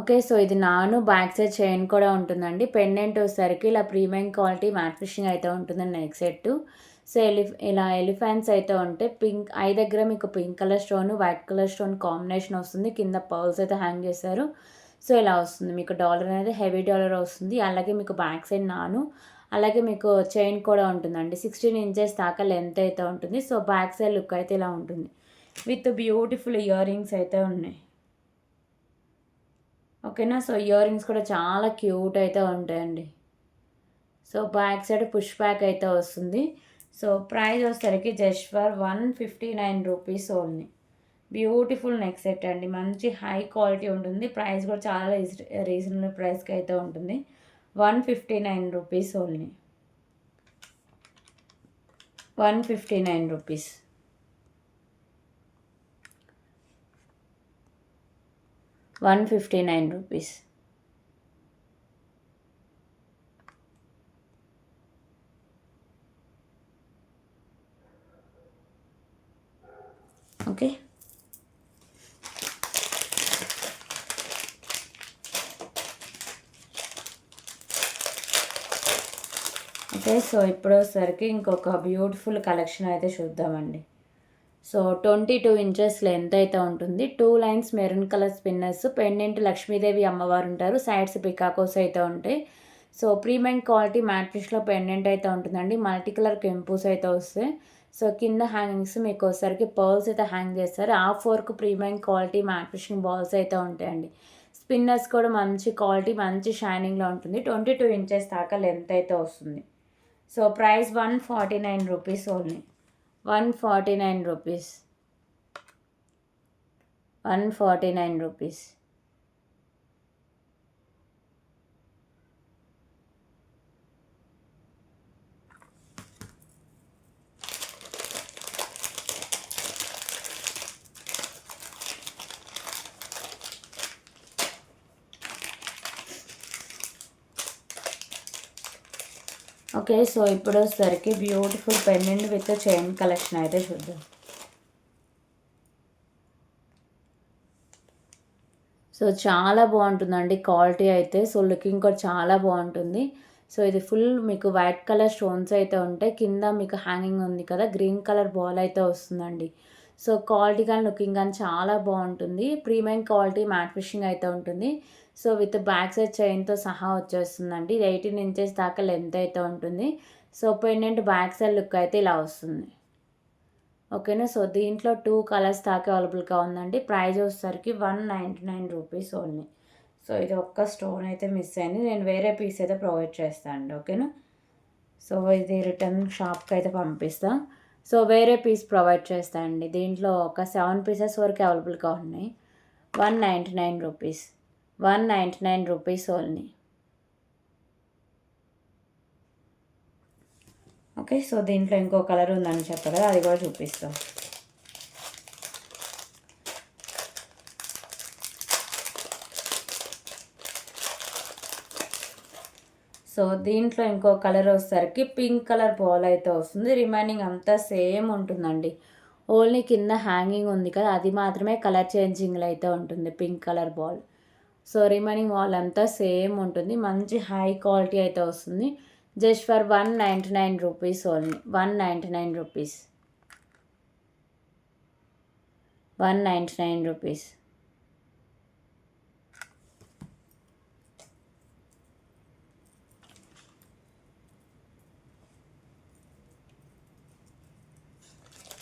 ఓకే. సో ఇది నాను బ్యాక్ సైడ్ చైన్ కూడా ఉంటుందండి. పెండెంట్ వచ్చేసరికి ఇలా ప్రీమియం క్వాలిటీ మ్యాట్ ఫినిషింగ్ అయితే ఉంటుంది నెక్ సెట్. సో ఇలా ఎలిఫెంట్స్ అయితే ఉంటే పింక్ ఐ దగ్గర మీకు pink colour stone, white colour stone combination వస్తుంది. కింద పర్ల్స్ అయితే హ్యాంగ్ చేశారు. సో ఇలా వస్తుంది మీకు. డాలర్ అనేది హెవీ డాలర్ వస్తుంది. అలాగే మీకు బ్యాక్ సైడ్ నాను, అలాగే మీకు చైన్ కూడా ఉంటుందండి. 16 ఇంచెస్ దాకా లెంత్ అయితే ఉంటుంది. సో బ్యాక్ సైడ్ లుక్ అయితే ఇలా ఉంటుంది విత్ బ్యూటిఫుల్ ఇయర్ రింగ్స్ అయితే ఉన్నాయి. ఓకేనా. సో ఇయర్ రింగ్స్ కూడా చాలా క్యూట్ అయితే ఉంటాయండి. So back side push back అయితే వస్తుంది. సో ప్రైస్ వచ్చేసరికి just for 159 rupees only. Beautiful neck set అండి. మంచి హై క్వాలిటీ ఉంటుంది. ప్రైస్ కూడా చాలా రీజనబుల్ ప్రైస్కి అయితే ఉంటుంది. 159 rupees only. 159 rupees. 159 rupees. Okay. Okay. So ఇప్పుడు వచ్చేసరికి ఇంకొక బ్యూటిఫుల్ కలెక్షన్ అయితే చూద్దామండి. సో 22 ఇంచెస్ లెంత్ అయితే ఉంటుంది. 2 lines maroon colour spinners, pendant Lakshmidevi అమ్మవారు ఉంటారు. సైడ్స్ పికాకోస్ అయితే ఉంటాయి. సో ప్రీమియం క్వాలిటీ మ్యాట్ ఫినిష్లో పెండెంట్ అయితే ఉంటుందండి. మల్టీ కలర్ కెంపూస్ అయితే వస్తాయి. సో కింద హ్యాంగింగ్స్ మీకు వచ్చేసరికి పర్ల్స్ అయితే హ్యాంగ్ చేస్తారు. Half work premium quality matte finishing balls అయితే ఉంటాయండి. స్పిన్నర్స్ కూడా మంచి క్వాలిటీ, మంచి షైనింగ్లో ఉంటుంది. 22 ఇంచెస్ దాకా లెంత్ అయితే వస్తుంది. So price 149 rupees only. 149 rupees. 149 rupees. Okay. So ఇప్పుడు వచ్చేసరికి beautiful pendant with chain collection అయితే చూద్దాం. సో చాలా బాగుంటుందండి క్వాలిటీ అయితే. సో లుకింగ్ కూడా చాలా బాగుంటుంది. సో ఇది ఫుల్ మీకు వైట్ కలర్ స్టోన్స్ అయితే ఉంటాయి. కింద మీకు హ్యాంగింగ్ ఉంది కదా, గ్రీన్ కలర్ బాల్ అయితే వస్తుందండి. సో క్వాలిటీ కానీ లుకింగ్ కానీ చాలా బాగుంటుంది. ప్రీమియం క్వాలిటీ మ్యాట్ ఫినిషింగ్ అయితే ఉంటుంది. సో విత్ బ్యాక్ సైడ్ చైన్తో సహా వచ్చేస్తుందండి. ఇది 18 ఇంచెస్ దాకా లెంత్ అయితే ఉంటుంది. So pendant back side look అయితే ఇలా వస్తుంది. ఓకేనా. సో దీంట్లో 2 కలర్స్ దాకా అవైలబుల్గా ఉందండి. ప్రైస్ వచ్చేసరికి 199 రూపీస్ ఓన్లీ. సో ఇది ఒక్క స్టోన్ అయితే మిస్ అయింది. నేను వేరే పీస్ అయితే ప్రొవైడ్ చేస్తాను అండి. ఓకేనా. సో ఇది రిటర్న్ షాప్కి అయితే పంపిస్తాను. సో వేరే పీస్ ప్రొవైడ్ చేస్తాను అండి. దీంట్లో ఒక 7 పీసెస్ వరకు అవైలబుల్గా ఉన్నాయి. 199 rupees. 199 rupees only. Okay. So దీంట్లో ఇంకో కలర్ ఉందని చెప్పారు కదా, అది కూడా చూపిస్తాం. సో దీంట్లో ఇంకో కలర్ వచ్చేసరికి పింక్ కలర్ బాల్ అయితే వస్తుంది. రిమైనింగ్ అంతా సేమ్ ఉంటుందండి. ఓన్లీ కింద హ్యాంగింగ్ ఉంది కదా, అది మాత్రమే కలర్ చేంజింగ్లో అయితే ఉంటుంది pink colour ball. So remaining wall అంతా సేమ్ ఉంటుంది. మంచి హై క్వాలిటీ అయితే వస్తుంది. Just for 199 rupees only. 199 rupees. 199 rupees.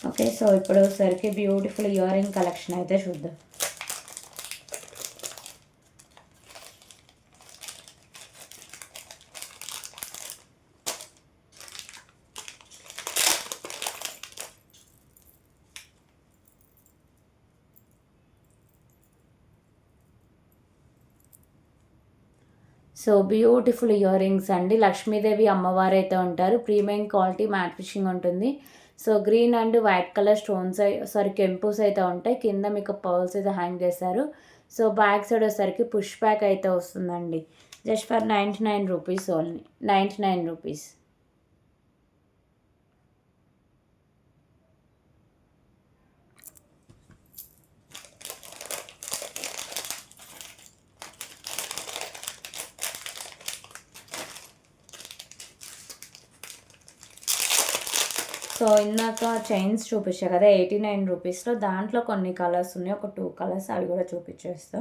Okay. So ఇప్పుడు వచ్చేసరికి బ్యూటిఫుల్ ఇయర్ రింగ్ కలెక్షన్ అయితే చూద్దాం. సో బ్యూటిఫుల్ ఇయర్ రింగ్స్ అండి. లక్ష్మీదేవి అమ్మవారు అయితే ఉంటారు. ప్రీమియం క్వాలిటీ మ్యాట్ ఫినిషింగ్ ఉంటుంది. So green and white colour stones కెంపుస్ అయితే ఉంటాయి. కింద మీకు పర్ల్స్ అయితే హ్యాంగ్ చేశారు. సో బ్యాక్ సైడ్ వచ్చేసరికి పుష్ బ్యాక్ అయితే వస్తుందండి. Just for 99 rupees only. 99 rupees. So ఇందాక చైన్స్ చూపించా కదా 89 రూపీస్లో. దాంట్లో కొన్ని కలర్స్ ఉన్నాయి, ఒక 2 కలర్స్, అవి కూడా చూపించేస్తా.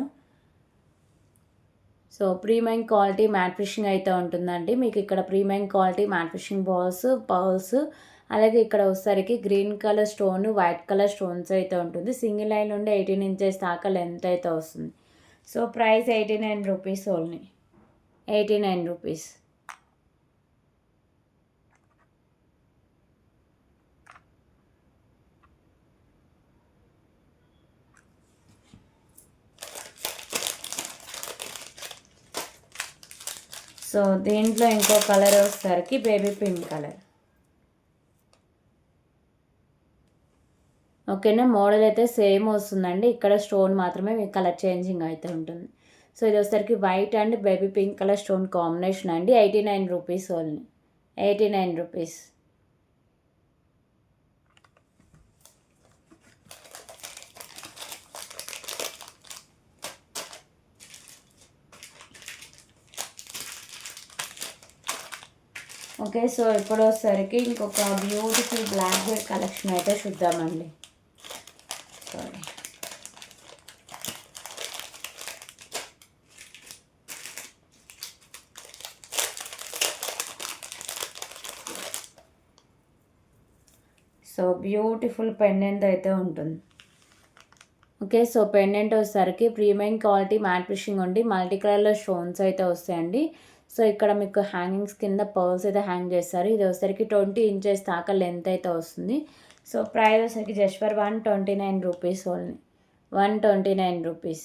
So premium quality matte finishing అయితే ఉంటుందండి. మీకు ఇక్కడ premium quality matte finishing balls, pearls, అలాగే ఇక్కడ వచ్చేసరికి green colour stone, white colour stones అయితే ఉంటుంది. సింగిల్ లైన్ నుండి 18 ఇంచెస్ దాకా లెంత్ అయితే వస్తుంది. So price 89 rupees only. 89 rupees. So దీంట్లో ఇంకో కలర్ వచ్చేసరికి బేబీ పింక్ కలర్. ఓకేనా, మోడల్ అయితే సేమ్ వస్తుందండి. ఇక్కడ స్టోన్ మాత్రమే మీకు కలర్ చేంజింగ్ అయితే ఉంటుంది. సో ఇది వచ్చేసరికి white and baby pink colour stone combination అండి. 89 rupees only. 89 rupees. Okay, so ఇప్పుడు వచ్చేసరికి ఇంకొక బ్యూటిఫుల్ బ్లాక్ బెడ్ కలెక్షన్ అయితే చూద్దామండి. సారీ, సో బ్యూటిఫుల్ పెండెంట్ అయితే ఉంటుంది. ఓకే, సో పెండెంట్ వచ్చేసరికి ప్రీమియం క్వాలిటీ మ్యాట్ ఫినిషింగ్ ఉండి మల్టీ కలర్లో స్టోన్స్ అయితే వస్తాయండి. సో ఇక్కడ మీకు హ్యాంగింగ్స్ కింద పర్ల్స్ అయితే హ్యాంగ్ చేస్తారు. ఇది వచ్చేసరికి 20 ఇంచెస్ దాకా లెంత్ అయితే వస్తుంది. సో ప్రైస్ వచ్చేసరికి just for 129 rupees only. 129 rupees.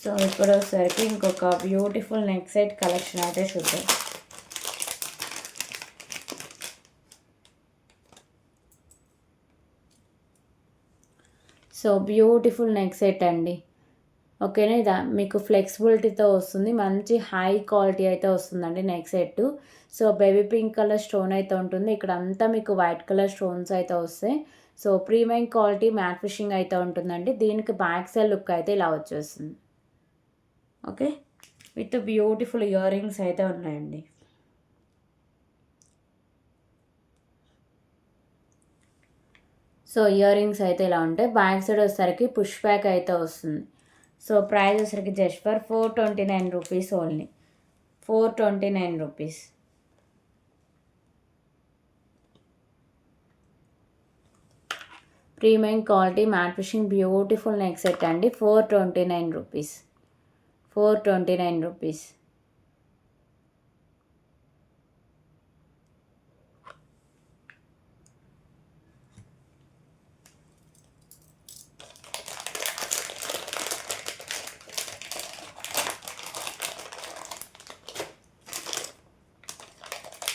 So ఇప్పుడు వచ్చేసరికి ఇంకొక బ్యూటిఫుల్ నెక్ సెట్ కలెక్షన్ అయితే చూద్దాం. సో బ్యూటిఫుల్ నెక్ సెట్ అండి. ఓకేనా, ఇది మీకు ఫ్లెక్సిబిలిటీతో వస్తుంది. మంచి హై క్వాలిటీ అయితే వస్తుందండి neck set. So baby pink colour stone అయితే ఉంటుంది. ఇక్కడ అంతా మీకు వైట్ కలర్ స్టోన్స్ అయితే వస్తాయి. So premium quality matte finishing అయితే ఉంటుందండి. దీనికి బ్యాక్ సైడ్ లుక్ అయితే ఇలా వచ్చేస్తుంది. Okay, with beautiful ear rings అయితే ఉన్నాయండి. సో ఇయర్ రింగ్స్ అయితే ఇలా ఉంటాయి. బ్యాక్ సైడ్ వచ్చేసరికి పుష్ బ్యాక్ అయితే వస్తుంది. సో ప్రైస్ వచ్చేసరికి just for 429 rupees only. 429 rupees. Premium quality matte finishing beautiful neck set అండి. 429 రూపీస్. 429 రూపీస్.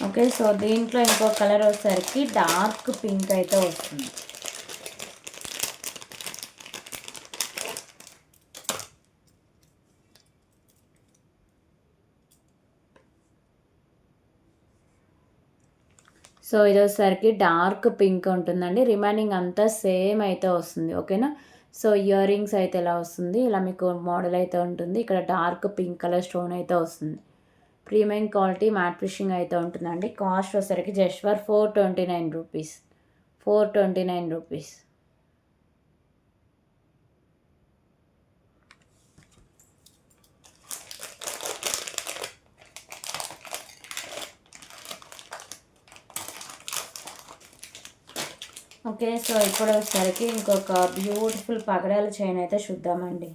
ఓకే, సో దీంట్లో ఇంకో కలర్ వచ్చేసరికి డార్క్ పింక్ అయితే వస్తుంది. సో ఇది వచ్చేసరికి డార్క్ పింక్ ఉంటుందండి. రిమైనింగ్ అంతా సేమ్ అయితే వస్తుంది. ఓకేనా, సో ఇయర్ రింగ్స్ అయితే ఇలా వస్తుంది. ఇలా మీకు మోడల్ అయితే ఉంటుంది. ఇక్కడ డార్క్ పింక్ కలర్ స్టోన్ అయితే వస్తుంది. ప్రీమియం క్వాలిటీ మ్యాట్ ఫినిషింగ్ అయితే ఉంటుందండి. కాస్ట్ వచ్చేసరికి just for 429 rupees. 429 rupees. Okay, so ఇప్పుడు వచ్చేసరికి ఇంకొక బ్యూటిఫుల్ పగడాల చైన్ అయితే చూద్దామండి.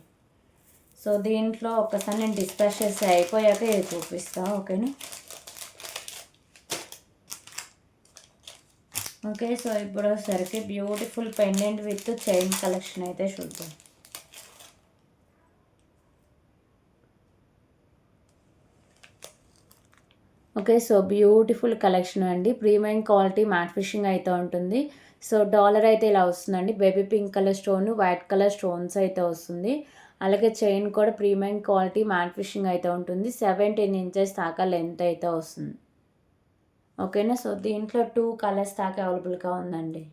సో దీంట్లో ఒకసారి నేను డిస్కస్ చేసి అయిపోయాక ఇది చూపిస్తాను. ఓకేనా, ఓకే. సో ఇప్పుడు వచ్చేసరికి beautiful pendant with chain collection అయితే చూద్దాం. ఓకే. సో బ్యూటిఫుల్ కలెక్షన్ అండి. ప్రీమియం క్వాలిటీ మ్యాట్ ఫినిషింగ్ అయితే ఉంటుంది. సో డాలర్ అయితే ఇలా వస్తుందండి. Baby pink colour stone, white colour stones అయితే వస్తుంది. అలాగే చైన్ కూడా ప్రీమియం క్వాలిటీ మ్యాట్ ఫినిషింగ్ అయితే ఉంటుంది. 17 ఇంచెస్ దాకా లెంత్ అయితే వస్తుంది. ఓకేనా. సో దీంట్లో 2 కలర్స్ దాకా అవైలబుల్గా ఉందండి.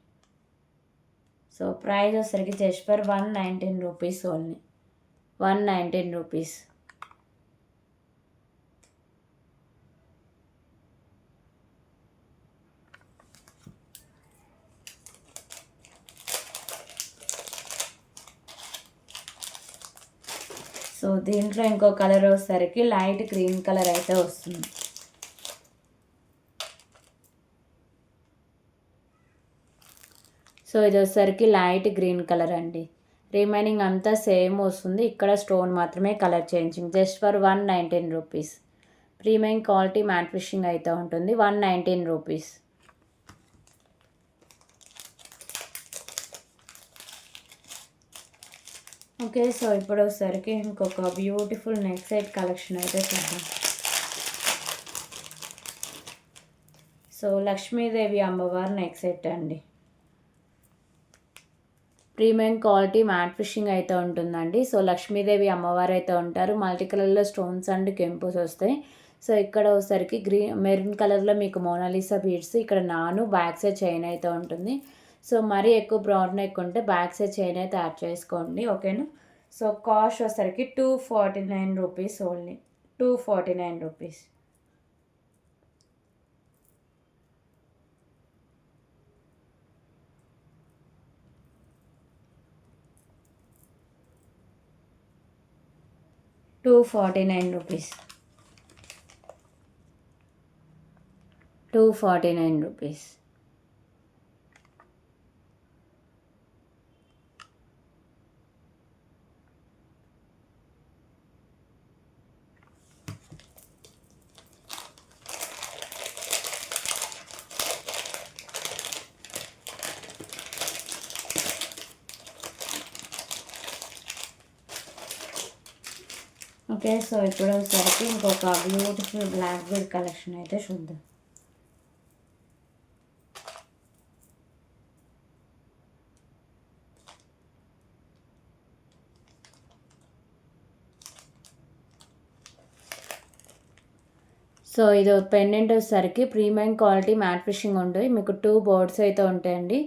సో ప్రైస్ వచ్చేసరికి just for 119 rupees only. 119 rupees. So దీంట్లో ఇంకో కలర్ వచ్చేసరికి లైట్ గ్రీన్ కలర్ అయితే వస్తుంది. సో ఇది వచ్చేసరికి లైట్ గ్రీన్ కలర్ అండి. రిమైనింగ్ అంతా సేమ్ వస్తుంది. ఇక్కడ స్టోన్ మాత్రమే colour changing. Just for 119 rupees. Premium quality matte finishing అయితే ఉంటుంది. 119 రూపీస్. ఓకే. సో ఇప్పుడు వచ్చేసరికి ఇంకొక బ్యూటిఫుల్ నెక్ సెట్ కలెక్షన్ అయితే చూద్దాం. సో లక్ష్మీదేవి అమ్మవారి నెక్ సెట్ అండి. ప్రీమియం క్వాలిటీ మ్యాట్ ఫినిషింగ్ అయితే ఉంటుందండి. సో లక్ష్మీదేవి అమ్మవారు అయితే ఉంటారు. మల్టీ కలర్లో స్టోన్స్ అండ్ కెంపుస్ వస్తాయి. సో ఇక్కడ వచ్చేసరికి మెరూన్ కలర్లో మీకు మోనాలిసా బీడ్స్, ఇక్కడ బ్యాక్ సైడ్ చైన్ అయితే ఉంటుంది. సో మరీ ఎక్కువ బ్రాడ్ నెక్ ఉంటే బ్యాక్ సైడ్ చైన్ అయితే యాడ్ చేసుకోండి. ఓకేనా. సో కాస్ట్ వచ్చేసరికి 249 rupees only. 249 rupees. Rupees. 249 rupees. Okay. So ఇప్పుడు వచ్చేసరికి ఇంకొక బ్యూటిఫుల్ బ్లాక్ బీడ్ కలెక్షన్ అయితే చూద్దాం. సో ఇది పెండెంట్ వచ్చేసరికి ప్రీమియం క్వాలిటీ మ్యాట్ ఫినిషింగ్ ఉంటుంది. మీకు 2 బర్డ్స్ అయితే ఉంటాయండి.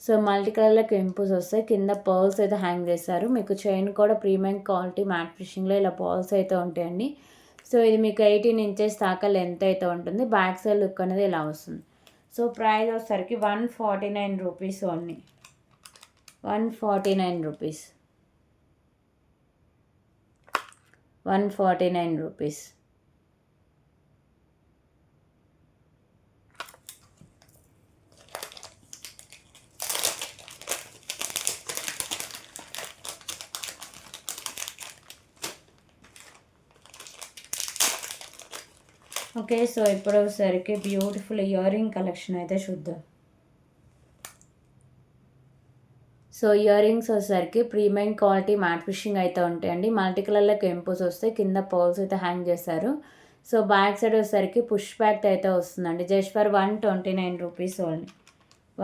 సో మల్టీ కలర్లో కెంపుస్ వస్తాయి. కింద పర్ల్స్ అయితే హ్యాంగ్ చేస్తారు. మీకు చైన్ కూడా ప్రీమియం క్వాలిటీ మ్యాట్ ఫినిషింగ్లో ఇలా పర్ల్స్ అయితే ఉంటాయండి. సో ఇది మీకు 18 ఇంచెస్ దాకా లెంత్ అయితే ఉంటుంది. బ్యాక్ సైడ్ లుక్ అనేది ఇలా వస్తుంది. సో ప్రైస్ వచ్చేసరికి 149 rupees only. 149 rupees. 149 rupees. Okay. So ఇప్పుడు వచ్చేసరికి బ్యూటిఫుల్ ఇయర్ రింగ్ కలెక్షన్ అయితే చూద్దాం. సో ఇయర్ రింగ్స్ వచ్చేసరికి ప్రీమియం క్వాలిటీ మ్యాట్ ఫినిషింగ్ అయితే ఉంటాయండి. మల్టీ కలర్లో కెంపుస్ వస్తాయి. కింద పర్ల్స్ అయితే హ్యాంగ్ చేస్తారు. సో బ్యాక్ సైడ్ వచ్చేసరికి పుష్ బ్యాక్ అయితే వస్తుందండి. Just for 129 rupees only.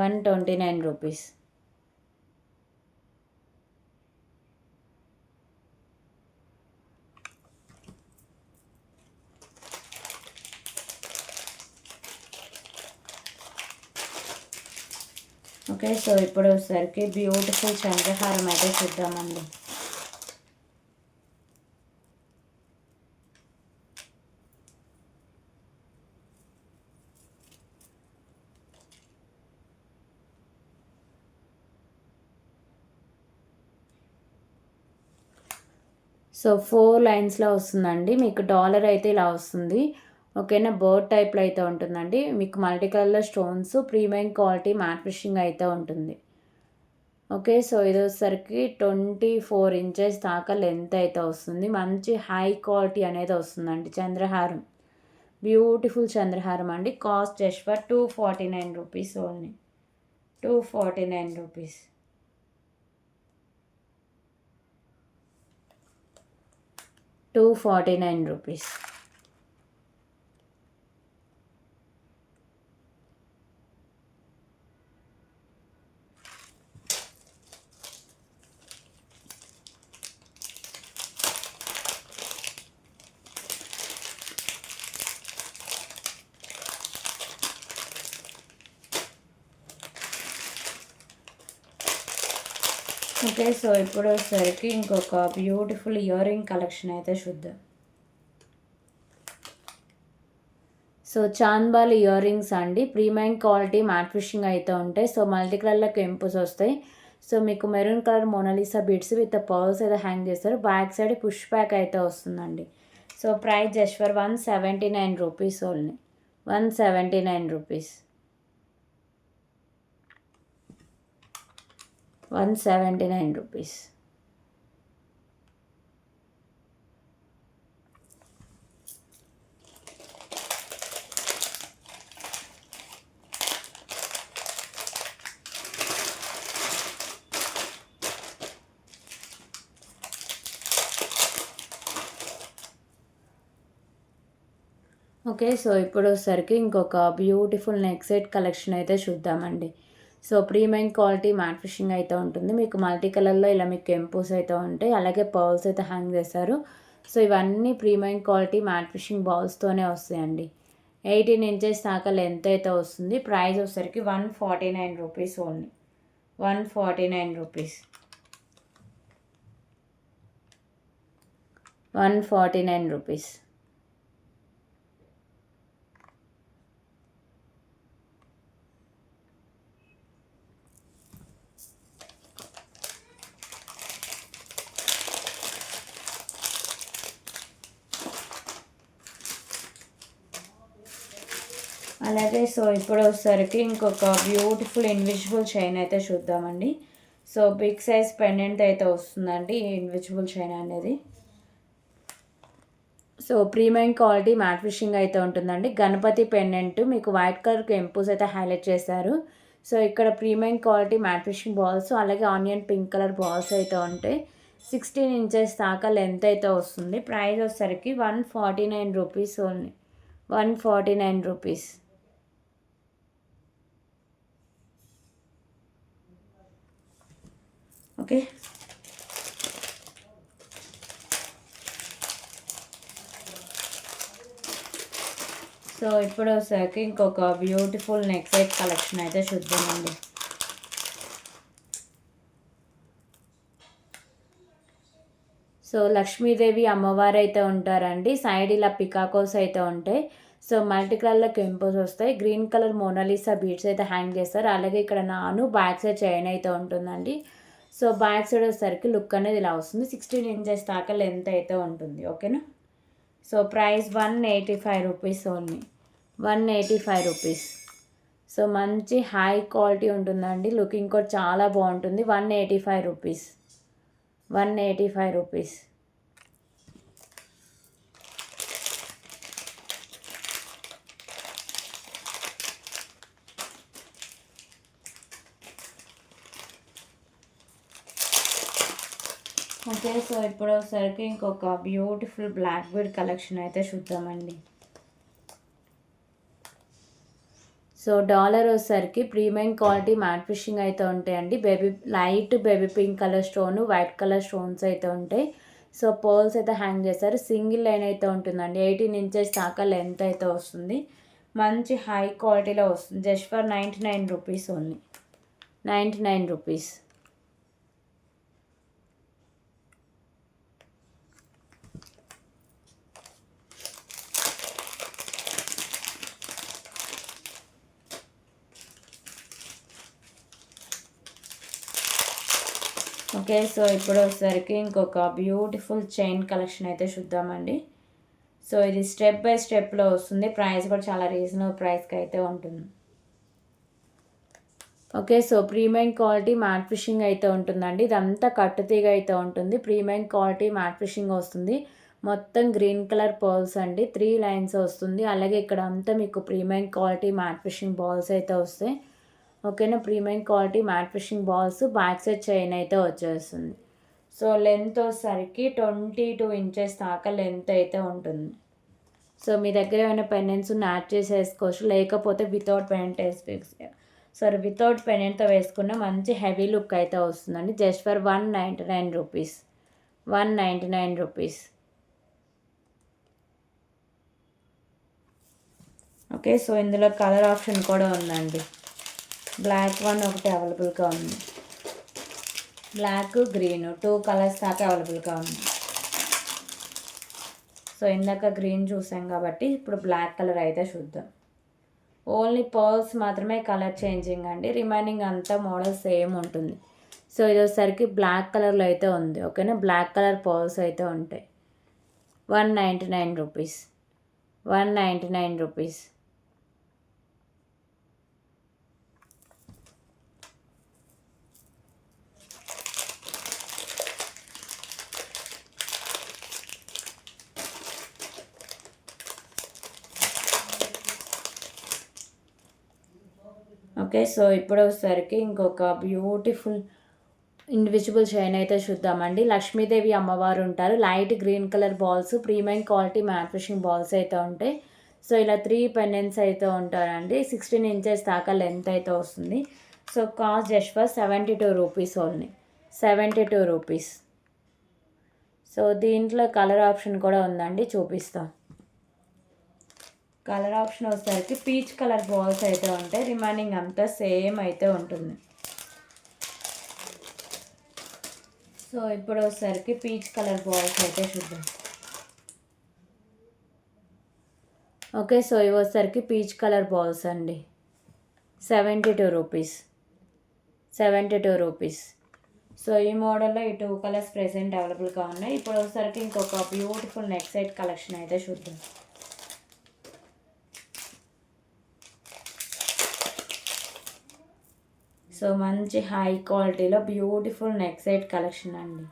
129 rupees. Okay. So ఇప్పుడు వచ్చేసరికి బ్యూటిఫుల్ చంద్రహారం అయితే చూద్దామండి. సో 4 లైన్స్లో వస్తుందండి. మీకు డాలర్ అయితే ఇలా వస్తుంది. ఓకేనా. బర్డ్ టైప్లో అయితే ఉంటుందండి. మీకు మల్టీ కలర్లో stones, premium quality matte finishing అయితే ఉంటుంది. ఓకే. సో ఇది వచ్చేసరికి 24 ఇంచెస్ దాకా లెంత్ అయితే వస్తుంది. మంచి హై క్వాలిటీ అనేది వస్తుందండి. చంద్రహారం, బ్యూటిఫుల్ చంద్రహారం అండి. Cost just for 249 rupees only. ₹249. ₹249. Okay. So ఇప్పుడు వచ్చేసరికి ఇంకొక బ్యూటిఫుల్ ఇయర్ రింగ్ కలెక్షన్ అయితే చూద్దాం. సో చాన్బాల్ ఇయర్ రింగ్స్ అండి. ప్రీమియం క్వాలిటీ మ్యాట్ ఫినిషింగ్ అయితే ఉంటాయి. సో మల్టీ కలర్లో కెంపుస్ వస్తాయి. సో మీకు maroon colour Mona Lisa beads with pearls అయితే హ్యాంగ్ చేస్తారు. బ్యాక్ సైడ్ పుష్ బ్యాక్ అయితే వస్తుందండి. So price just for ₹179 only. ₹179. ₹179. Okay. So ఇప్పుడు వచ్చేసరికి ఇంకొక బ్యూటిఫుల్ నెక్ సెట్ కలెక్షన్ అయితే చూద్దామండి. So premium quality matte finishing అయితే ఉంటుంది. మీకు మల్టీ కలర్లో ఇలా మీకు కెంపోస్ అయితే ఉంటాయి. అలాగే పర్ల్స్ అయితే హ్యాంగ్ చేస్తారు. సో ఇవన్నీ ప్రీమియం క్వాలిటీ మ్యాట్ ఫినిషింగ్ బాల్స్తోనే వస్తాయండి. 18 ఇంచెస్ దాకా లెంత్ అయితే వస్తుంది. ప్రైస్ వచ్చేసరికి ₹149 ఓన్లీ. ₹149. ₹149. అలాగే సో ఇప్పుడు వచ్చేసరికి ఇంకొక బ్యూటిఫుల్ ఇన్విజిబుల్ చైన్ అయితే చూద్దామండి. సో బిగ్ సైజ్ పెండెంట్ అయితే వస్తుందండి ఈ ఇన్విజిబుల్ చైన్ అనేది. So premium quality matte finishing అయితే ఉంటుందండి. గణపతి పెండెంట్ మీకు వైట్ కలర్ కెంపుస్ అయితే హైలైట్ చేశారు. సో ఇక్కడ premium quality matte finishing balls అలాగే ఆనియన్ పింక్ కలర్ బాల్స్ అయితే ఉంటాయి. 16 ఇంచెస్ దాకా లెంత్ అయితే వస్తుంది. ప్రైస్ వచ్చేసరికి ₹149 ఓన్లీ. ₹149. ఓకే. సో ఇప్పుడు వచ్చాక ఇంకొక బ్యూటిఫుల్ నెక్ సెట్ కలెక్షన్ అయితే చూద్దామండి. సో లక్ష్మీదేవి అమ్మవారు అయితే ఉంటారండి. సైడ్ ఇలా పికాకోస్ అయితే ఉంటాయి. సో మల్టీ కలర్లో కెంపోస్ వస్తాయి. గ్రీన్ కలర్ మోనాలిసా బీడ్స్ అయితే హ్యాంగ్ చేస్తారు. అలాగే ఇక్కడ బ్యాక్ సైడ్ చైన్ అయితే ఉంటుందండి. సో బ్యాక్ సైడ్ వచ్చేసరికి లుక్ అనేది ఇలా వస్తుంది. 16 ఇంచెస్ దాకా లెంత్ అయితే ఉంటుంది. ఓకేనా. So price ₹185 only. ₹185. సో మంచి హై క్వాలిటీ ఉంటుందండి. లుకింగ్ కూడా చాలా బాగుంటుంది. ₹185. ₹185. ఓకే. సో ఇప్పుడు వచ్చేసరికి ఇంకొక బ్యూటిఫుల్ బ్లాక్ బీడ్ కలెక్షన్ అయితే చూద్దామండి. సో డాలర్ వచ్చేసరికి ప్రీమియం క్వాలిటీ మ్యాట్ ఫినిషింగ్ అయితే ఉంటాయండి. Light baby pink colour stone white colour stones అయితే ఉంటాయి. సో పర్ల్స్ అయితే హ్యాంగ్ చేస్తారు. సింగిల్ లైన్ అయితే ఉంటుందండి. 18 ఇంచెస్ దాకా లెంత్ అయితే వస్తుంది. మంచి హై క్వాలిటీలో వస్తుంది. Just for ₹99 only. ₹99. Okay. So ఇప్పుడు వచ్చేసరికి ఇంకొక బ్యూటిఫుల్ చైన్ కలెక్షన్ అయితే చూద్దామండి. సో ఇది స్టెప్ బై స్టెప్లో వస్తుంది. ప్రైస్ కూడా చాలా రీజనబుల్ ప్రైస్కి అయితే ఉంటుంది. Okay. So premium quality matte finishing అయితే ఉంటుందండి. ఇదంతా కట్టుతీగ అయితే ఉంటుంది. ప్రీమియం క్వాలిటీ మ్యాట్ ఫినిషింగ్ వస్తుంది. మొత్తం గ్రీన్ కలర్ పర్ల్స్ అండి. 3 లైన్స్ వస్తుంది. అలాగే ఇక్కడ అంతా మీకు premium quality matte finishing balls అయితే వస్తాయి. ఓకేనా. Premium quality matte fishing balls, back side chain అయితే వచ్చేస్తుంది. సో లెంత్ వచ్చేసరికి 22 ఇంచెస్ దాకా లెంత్ అయితే ఉంటుంది. సో మీ దగ్గర ఏమైనా పెండెంట్స్ యాడ్ చేసి వేసుకోవచ్చు, లేకపోతే వితౌట్ పెండెంట్ వితౌట్ పెండెంట్తో వేసుకున్న మంచి హెవీ లుక్ అయితే వస్తుందండి. Just for 199 rupees, 199 rupees. Okay. So ఇందులో కలర్ ఆప్షన్ కూడా ఉందండి. బ్లాక్ వన్ ఒకటి అవైలబుల్గా ఉంది, బ్లాక్ గ్రీన్ 2 కలర్స్ దాకా అవైలబుల్గా ఉంది. సో ఇందాక గ్రీన్ చూసాం కాబట్టి ఇప్పుడు బ్లాక్ కలర్ అయితే చూద్దాం. ఓన్లీ పర్ల్స్ మాత్రమే కలర్ చేంజింగ్ అండి, రిమైనింగ్ అంతా మోడల్ సేమ్ ఉంటుంది. సో ఇది వచ్చేసరికి బ్లాక్ కలర్లో అయితే ఉంది. ఓకేనా. బ్లాక్ కలర్ పర్ల్స్ అయితే ఉంటాయి. 199 రూపీస్, 199 రూపీస్. ఓకే. సో ఇప్పుడు వచ్చేసరికి ఇంకొక బ్యూటిఫుల్ ఇన్విజిబుల్ చైన్ అయితే చూద్దామండి. లక్ష్మీదేవి అమ్మవారు ఉంటారు. Light green colour balls, premium quality matte fishing balls అయితే ఉంటాయి. సో ఇలా 3 పెండెంట్స్ అయితే ఉంటారండి. 16 ఇంచెస్ దాకా లెంత్ అయితే వస్తుంది. So cost just for 72 rupees only, 72 rupees. So దీంట్లో కలర్ ఆప్షన్ కూడా ఉందండి, చూపిస్తాం. కలర్ ఆప్షన్ వచ్చేసరికి పీచ్ కలర్ బాల్స్ అయితే ఉంటాయి, రిమైనింగ్ అంతా సేమ్ అయితే ఉంటుంది. సో ఇప్పుడు వచ్చేసరికి పీచ్ కలర్ బాల్స్ అయితే చూద్దాం. ఓకే. సో ఇవి వచ్చేసరికి పీచ్ కలర్ బాల్స్ అండి, 72 రూపీస్, 72 రూపీస్. సో ఈ మోడల్లో ఈ 2 కలర్స్ ప్రెసెంట్ అవైలబుల్గా ఉన్నాయి. ఇప్పుడు వచ్చేసరికి ఇంకొక బ్యూటిఫుల్ నెక్ సెట్ కలెక్షన్ అయితే చూద్దాం. సో మంచి హై క్వాలిటీలో బ్యూటిఫుల్ నెక్ సెట్ కలెక్షన్ అండి.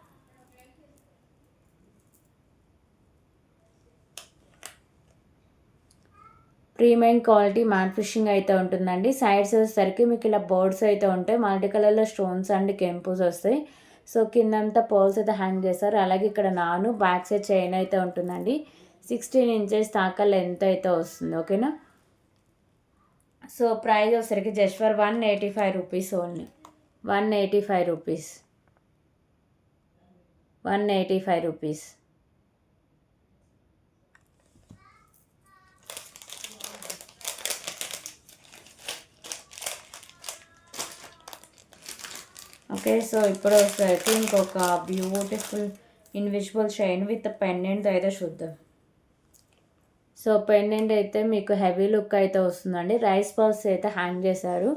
ప్రీమియం క్వాలిటీ మ్యాట్ ఫిషింగ్ అయితే ఉంటుందండి. సైడ్స్ వచ్చేసరికి మీకు ఇలా బర్డ్స్ అయితే ఉంటాయి, మల్టీ కలర్లో స్టోన్స్ అండ్ కెంపుస్ వస్తాయి. సో కిందంతా పర్ల్స్ అయితే హ్యాంగ్ చేస్తారు. అలాగే ఇక్కడ బ్యాక్ సైడ్ చైన్ అయితే ఉంటుందండి. 16 ఇంచెస్ దాకా లెంత్ అయితే వస్తుంది. ఓకేనా. సో ప్రైస్ వచ్చేసరికి just for 185 rupees only, 185 rupees, 185 rupees. Okay. So ఇప్పుడు వచ్చేసరికి ఇంకొక beautiful invisible chain with pendant అయితే చూద్దాం. సో పెండెంట్ అయితే మీకు హెవీ లుక్ అయితే వస్తుందండి. రైస్ బాల్స్ అయితే హ్యాంగ్ చేశారు.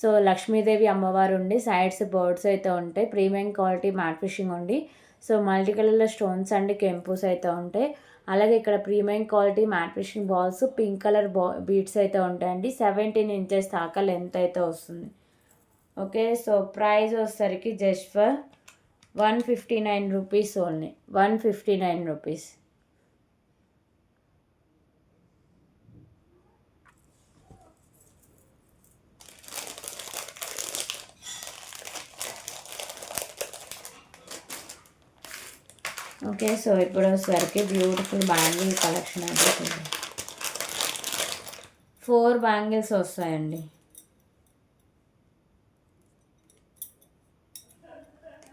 సో లక్ష్మీదేవి అమ్మవారు ఉండి, సైడ్స్ బర్డ్స్ అయితే ఉంటాయి, ప్రీమియం క్వాలిటీ మ్యాట్ ఫిషింగ్ ఉండి, సో మల్టీ కలర్లో స్టోన్స్ అండ్ కెంపుస్ అయితే ఉంటాయి. అలాగే ఇక్కడ premium quality matte fishing balls, pink colour beads అయితే ఉంటాయండి. 17 ఇంచెస్ దాకా లెంత్ అయితే వస్తుంది. ఓకే. సో ప్రైస్ వచ్చేసరికి just for 159 rupees only, 159 rupees. Okay. So ఇప్పుడు వచ్చేసరికి బ్యూటిఫుల్ బ్యాంగిల్ కలెక్షన్ అయితే చూద్దాం. 4 బ్యాంగిల్స్ వస్తాయండి.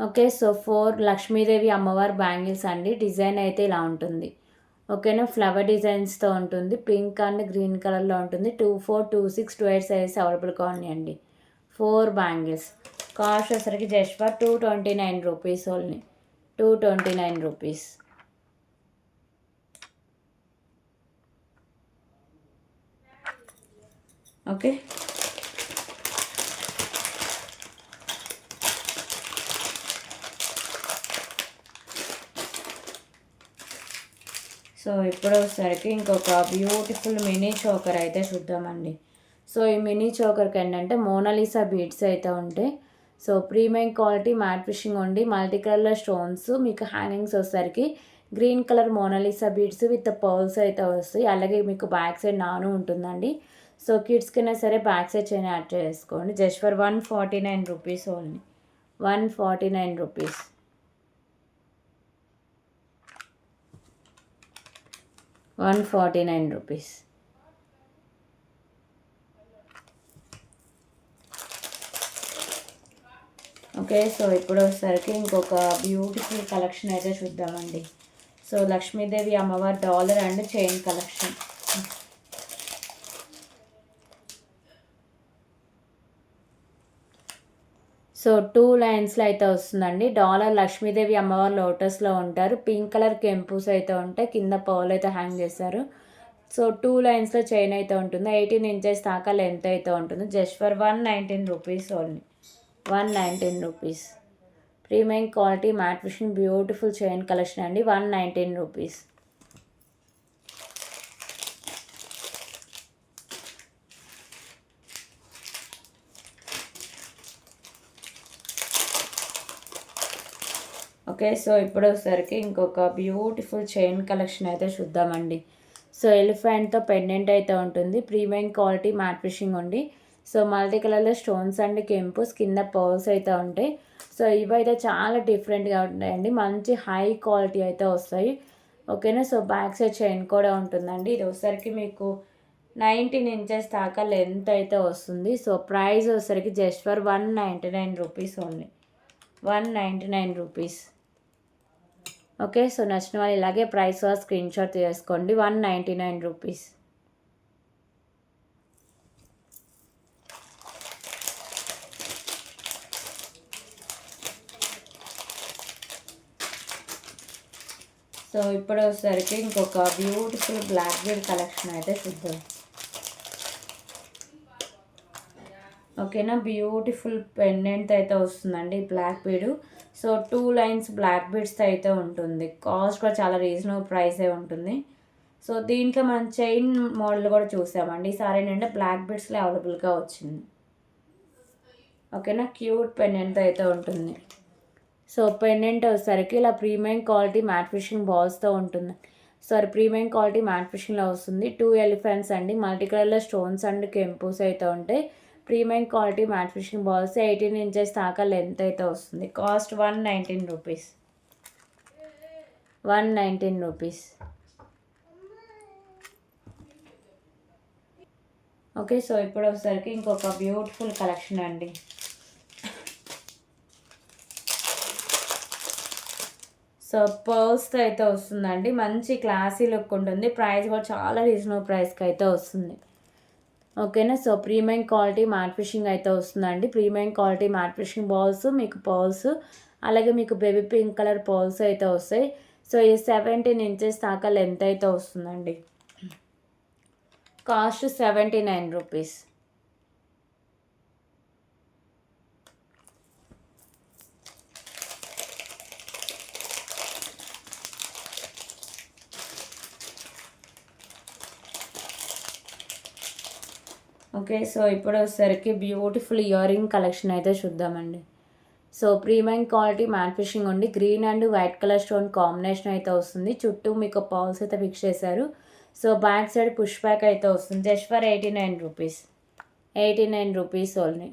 ఓకే. సో 4 లక్ష్మీదేవి అమ్మవారి బ్యాంగిల్స్ అండి. డిజైన్ అయితే ఇలా ఉంటుంది. ఓకేనా. ఫ్లవర్ డిజైన్స్తో ఉంటుంది, పింక్ అండ్ గ్రీన్ కలర్లో ఉంటుంది. 2, 4, 2, 6, 2, 8 సైజెస్ అవైలబుల్గా ఉన్నాయండి. 4 బ్యాంగిల్స్. కాస్ట్ వచ్చేసరికి just for 229 rupees only, 229 rupees. Okay. So ఇప్పుడు వచ్చేసరికి ఇంకొక బ్యూటిఫుల్ మినీ చోకర్ అయితే చూద్దామండి. సో ఈ మినీ చోకర్కి ఏంటంటే మోనాలిసా బీడ్స్ అయితే ఉంటాయి. So premium quality matte finishing ఉండి, మల్టీ కలర్ స్టోన్స్, మీకు హ్యాంగింగ్స్ వచ్చేసరికి green colour Mona Lisa beads with pearls అయితే వస్తాయి. అలాగే మీకు బ్యాక్ సైడ్ ఉంటుందండి. సో కిడ్స్కైనా సరే బ్యాక్ సైడ్ చైన్ యాడ్ చేసుకోండి. Just for 149 rupees only. 149 rupees. ₹149. Okay. So ఇప్పుడు వచ్చేసరికి ఇంకొక బ్యూటిఫుల్ కలెక్షన్ అయితే చూద్దామండి. సో లక్ష్మీదేవి అమ్మవారి dollar and chain collection. So 2 లైన్స్లో అయితే వస్తుందండి. డాలర్ లక్ష్మీదేవి అమ్మవారు లోటస్లో ఉంటారు. పింక్ కలర్ కెంపుస్ అయితే ఉంటాయి. కింద పర్ల్ అయితే హ్యాంగ్ చేస్తారు. సో 2 లైన్స్లో చైన్ అయితే ఉంటుంది. 18 ఇంచెస్ దాకా లెంత్ అయితే ఉంటుంది. Just for 119 rupees only. 119 rupees. Premium quality matte finishing beautiful chain collection అండి. 119 రూపీస్. ఓకే. సో ఇప్పుడు వచ్చేసరికి ఇంకొక బ్యూటిఫుల్ చైన్ కలెక్షన్ అయితే చూద్దామండి. సో ఎలిఫెంట్తో పెండెంట్ అయితే ఉంటుంది. ప్రీమియం క్వాలిటీ మ్యాట్ ఫినిషింగ్ ఉంది. సో మల్టీ కలర్లో స్టోన్స్ అండ్ కెంపుస్ కింద పర్ల్స్ అయితే ఉంటాయి. సో ఇవైతే చాలా డిఫరెంట్గా ఉంటాయండి. మంచి హై క్వాలిటీ అయితే వస్తాయి. ఓకేనా. సో బ్యాక్ సైడ్ చైన్ కూడా ఉంటుందండి. ఇది వచ్చేసరికి మీకు 19 ఇంచెస్ దాకా లెంత్ అయితే వస్తుంది. సో ప్రైస్ వచ్చేసరికి just for 199 rupees only. 199 rupees. Okay. So నచ్చిన వాళ్ళు ఇలాగే ప్రైస్ స్క్రీన్ షాట్ తీసుకోండి. 199 రూపీస్. సో ఇప్పుడు వచ్చేసరికి ఇంకొక బ్యూటిఫుల్ బ్లాక్ బీడ్ కలెక్షన్ అయితే చూద్దాం. ఓకేనా. బ్యూటిఫుల్ పెండెంట్ అయితే వస్తుందండి black bead. So 2 lines black beads అయితే ఉంటుంది. కాస్ట్ కూడా చాలా రీజనబుల్ ప్రైసే ఉంటుంది. సో దీంట్లో మనం చైన్ మోడల్ కూడా చూసామండి. ఈసారి ఏంటంటే బ్లాక్ బీడ్స్లో అవైలబుల్గా వచ్చింది. ఓకేనా. క్యూట్ పెండెంట్ అయితే ఉంటుంది. సో పెండెంట్ వచ్చేసరికి ఇలా ప్రీమియం క్వాలిటీ మ్యాట్ ఫినిషింగ్ బాల్స్తో ఉంటుంది. సారీ, ప్రీమియం క్వాలిటీ మ్యాట్ ఫినిషింగ్లో వస్తుంది. 2 ఎలిఫెంట్స్ అండి. మల్టీ కలర్లో స్టోన్స్ అండ్ కెంపుస్ అయితే ఉంటాయి. Premium quality matte finishing balls 18 inches దాకా లెంత్ అయితే వస్తుంది. Cost 119 rupees. 119 rupees. Okay. So ఇప్పుడు వచ్చేసరికి ఇంకొక బ్యూటిఫుల్ కలెక్షన్ అండి. సో పర్ల్స్తో అయితే వస్తుందండి. మంచి క్లాసీ లుక్ ఉంటుంది. ప్రైస్ కూడా చాలా రీజనబుల్ ప్రైస్కి అయితే వస్తుంది. ఓకేనా. So premium quality matte finishing అయితే వస్తుందండి. Premium quality matte finishing balls మీకు పర్ల్స్, అలాగే మీకు బేబీ పింక్ కలర్ పర్ల్స్ అయితే వస్తాయి. సో ఇది 17 ఇంచెస్ దాకా లెంత్ అయితే వస్తుందండి. Cost 79 rupees. ఓకే. సో ఇప్పుడు వచ్చేసరికి బ్యూటిఫుల్ ఇయర్ రింగ్ కలెక్షన్ అయితే చూద్దామండి. So premium quality matte finishing ఉంది. Green and white colour stone combination అయితే వస్తుంది. చుట్టూ మీకు పర్ల్స్ అయితే ఫిక్స్ చేశారు. So back side push back అయితే వస్తుంది. Just for 89 rupees. 89 rupees only.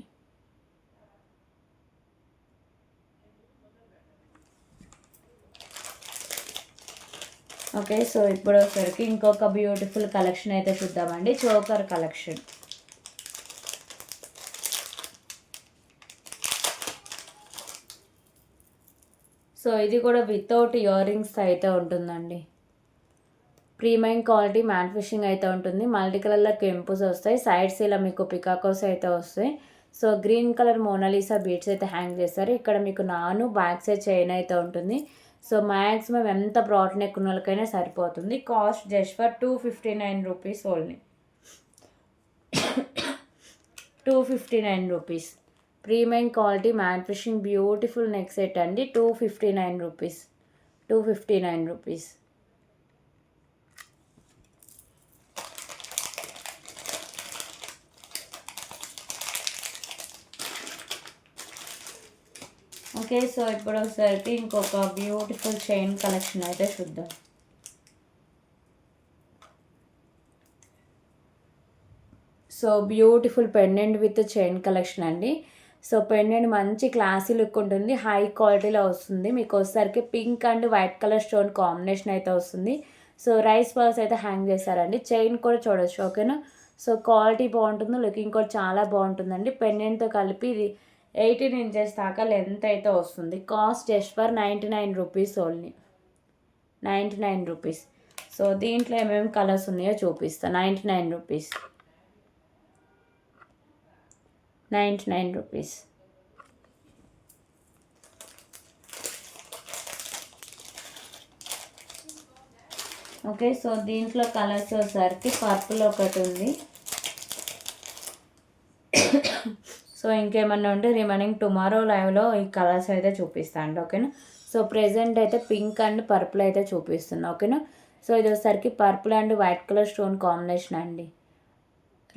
Okay. So ఇప్పుడు వచ్చేసరికి ఇంకొక బ్యూటిఫుల్ కలెక్షన్ అయితే చూద్దామండి. Choker collection. సో ఇది కూడా వితౌట్ ఇయర్ రింగ్స్ అయితే ఉంటుందండి. ప్రీమియం క్వాలిటీ మ్యాట్ ఫినిషింగ్ అయితే ఉంటుంది. మల్టీ కలర్లో కెంపుస్ వస్తాయి. సైడ్స్ ఇలా మీకు పికాకోస్ అయితే వస్తాయి. So green colour Mona Lisa beads అయితే హ్యాంగ్ చేస్తారు. ఇక్కడ మీకు బ్యాక్ సైడ్ చైన్ అయితే ఉంటుంది. సో మ్యాక్సిమం ఎంత బ్రాడ్ నెక్ ఉన్న వాళ్ళకైనా సరిపోతుంది. Cost just for 259 rupees only. 259 rupees. Premium quality matte finishing beautiful neck set అండి. 259 రూపీస్. 259 రూపీస్. ఓకే. సో ఇప్పుడు ఒకసారికి ఇంకొక బ్యూటిఫుల్ చైన్ కలెక్షన్ అయితే చూద్దాం. So beautiful pendant with chain collection అండి. సో పెండెంట్ మంచి క్లాసీ లుక్ ఉంటుంది, హై క్వాలిటీలో వస్తుంది. మీకు వచ్చేసరికి pink and white colour stone combination అయితే వస్తుంది. సో రైస్ పర్ల్స్ అయితే హ్యాంగ్ చేశారండి. చైన్ కూడా చూడొచ్చు, ఓకేనా. సో క్వాలిటీ బాగుంటుంది, లుకింగ్ కూడా చాలా బాగుంటుందండి. పెండెంట్తో కలిపి ఇది 18 ఇంచెస్ దాకా లెంత్ అయితే వస్తుంది. Cost just for 99 rupees only, 99 rupees. So దీంట్లో ఏమేమి కలర్స్ ఉన్నాయో చూపిస్తాను. 99 రూపీస్, 99 రూపీస్. ఓకే, సో దీంట్లో కలర్స్ వచ్చేసరికి పర్పుల్ ఒకటి ఉంది. సో ఇంకేమన్నా ఉంటే రిమైనింగ్ టుమారో లైవ్లో ఈ కలర్స్ అయితే చూపిస్తాను, ఓకేనా. సో ప్రెజెంట్ అయితే పింక్ అండ్ పర్పుల్ అయితే చూపిస్తున్నా, ఓకేనా. సో ఇది వచ్చేసరికి purple and white colour stone combination అండి.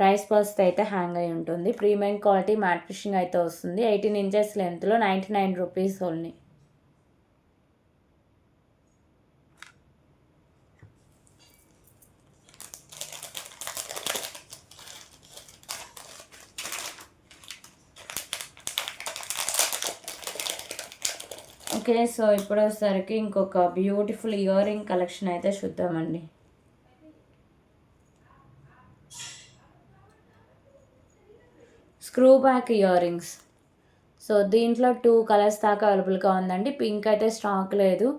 రైస్ పర్స్తో అయితే హ్యాంగ్ అయి ఉంటుంది. ప్రీమియం క్వాలిటీ మ్యాట్ ఫిషింగ్ అయితే వస్తుంది. 18 ఇంచెస్ లెంత్లో 99 రూపీస్ ఓన్లీ. ఓకే, సో ఇప్పుడు వచ్చేసరికి ఇంకొక బ్యూటిఫుల్ ఇయర్ రింగ్ కలెక్షన్ అయితే చూద్దామండి. Screw back ear rings. So దీంట్లో 2 కలర్స్ దాకా అవైలబుల్గా ఉందండి. పింక్ అయితే స్టాక్ లేదు.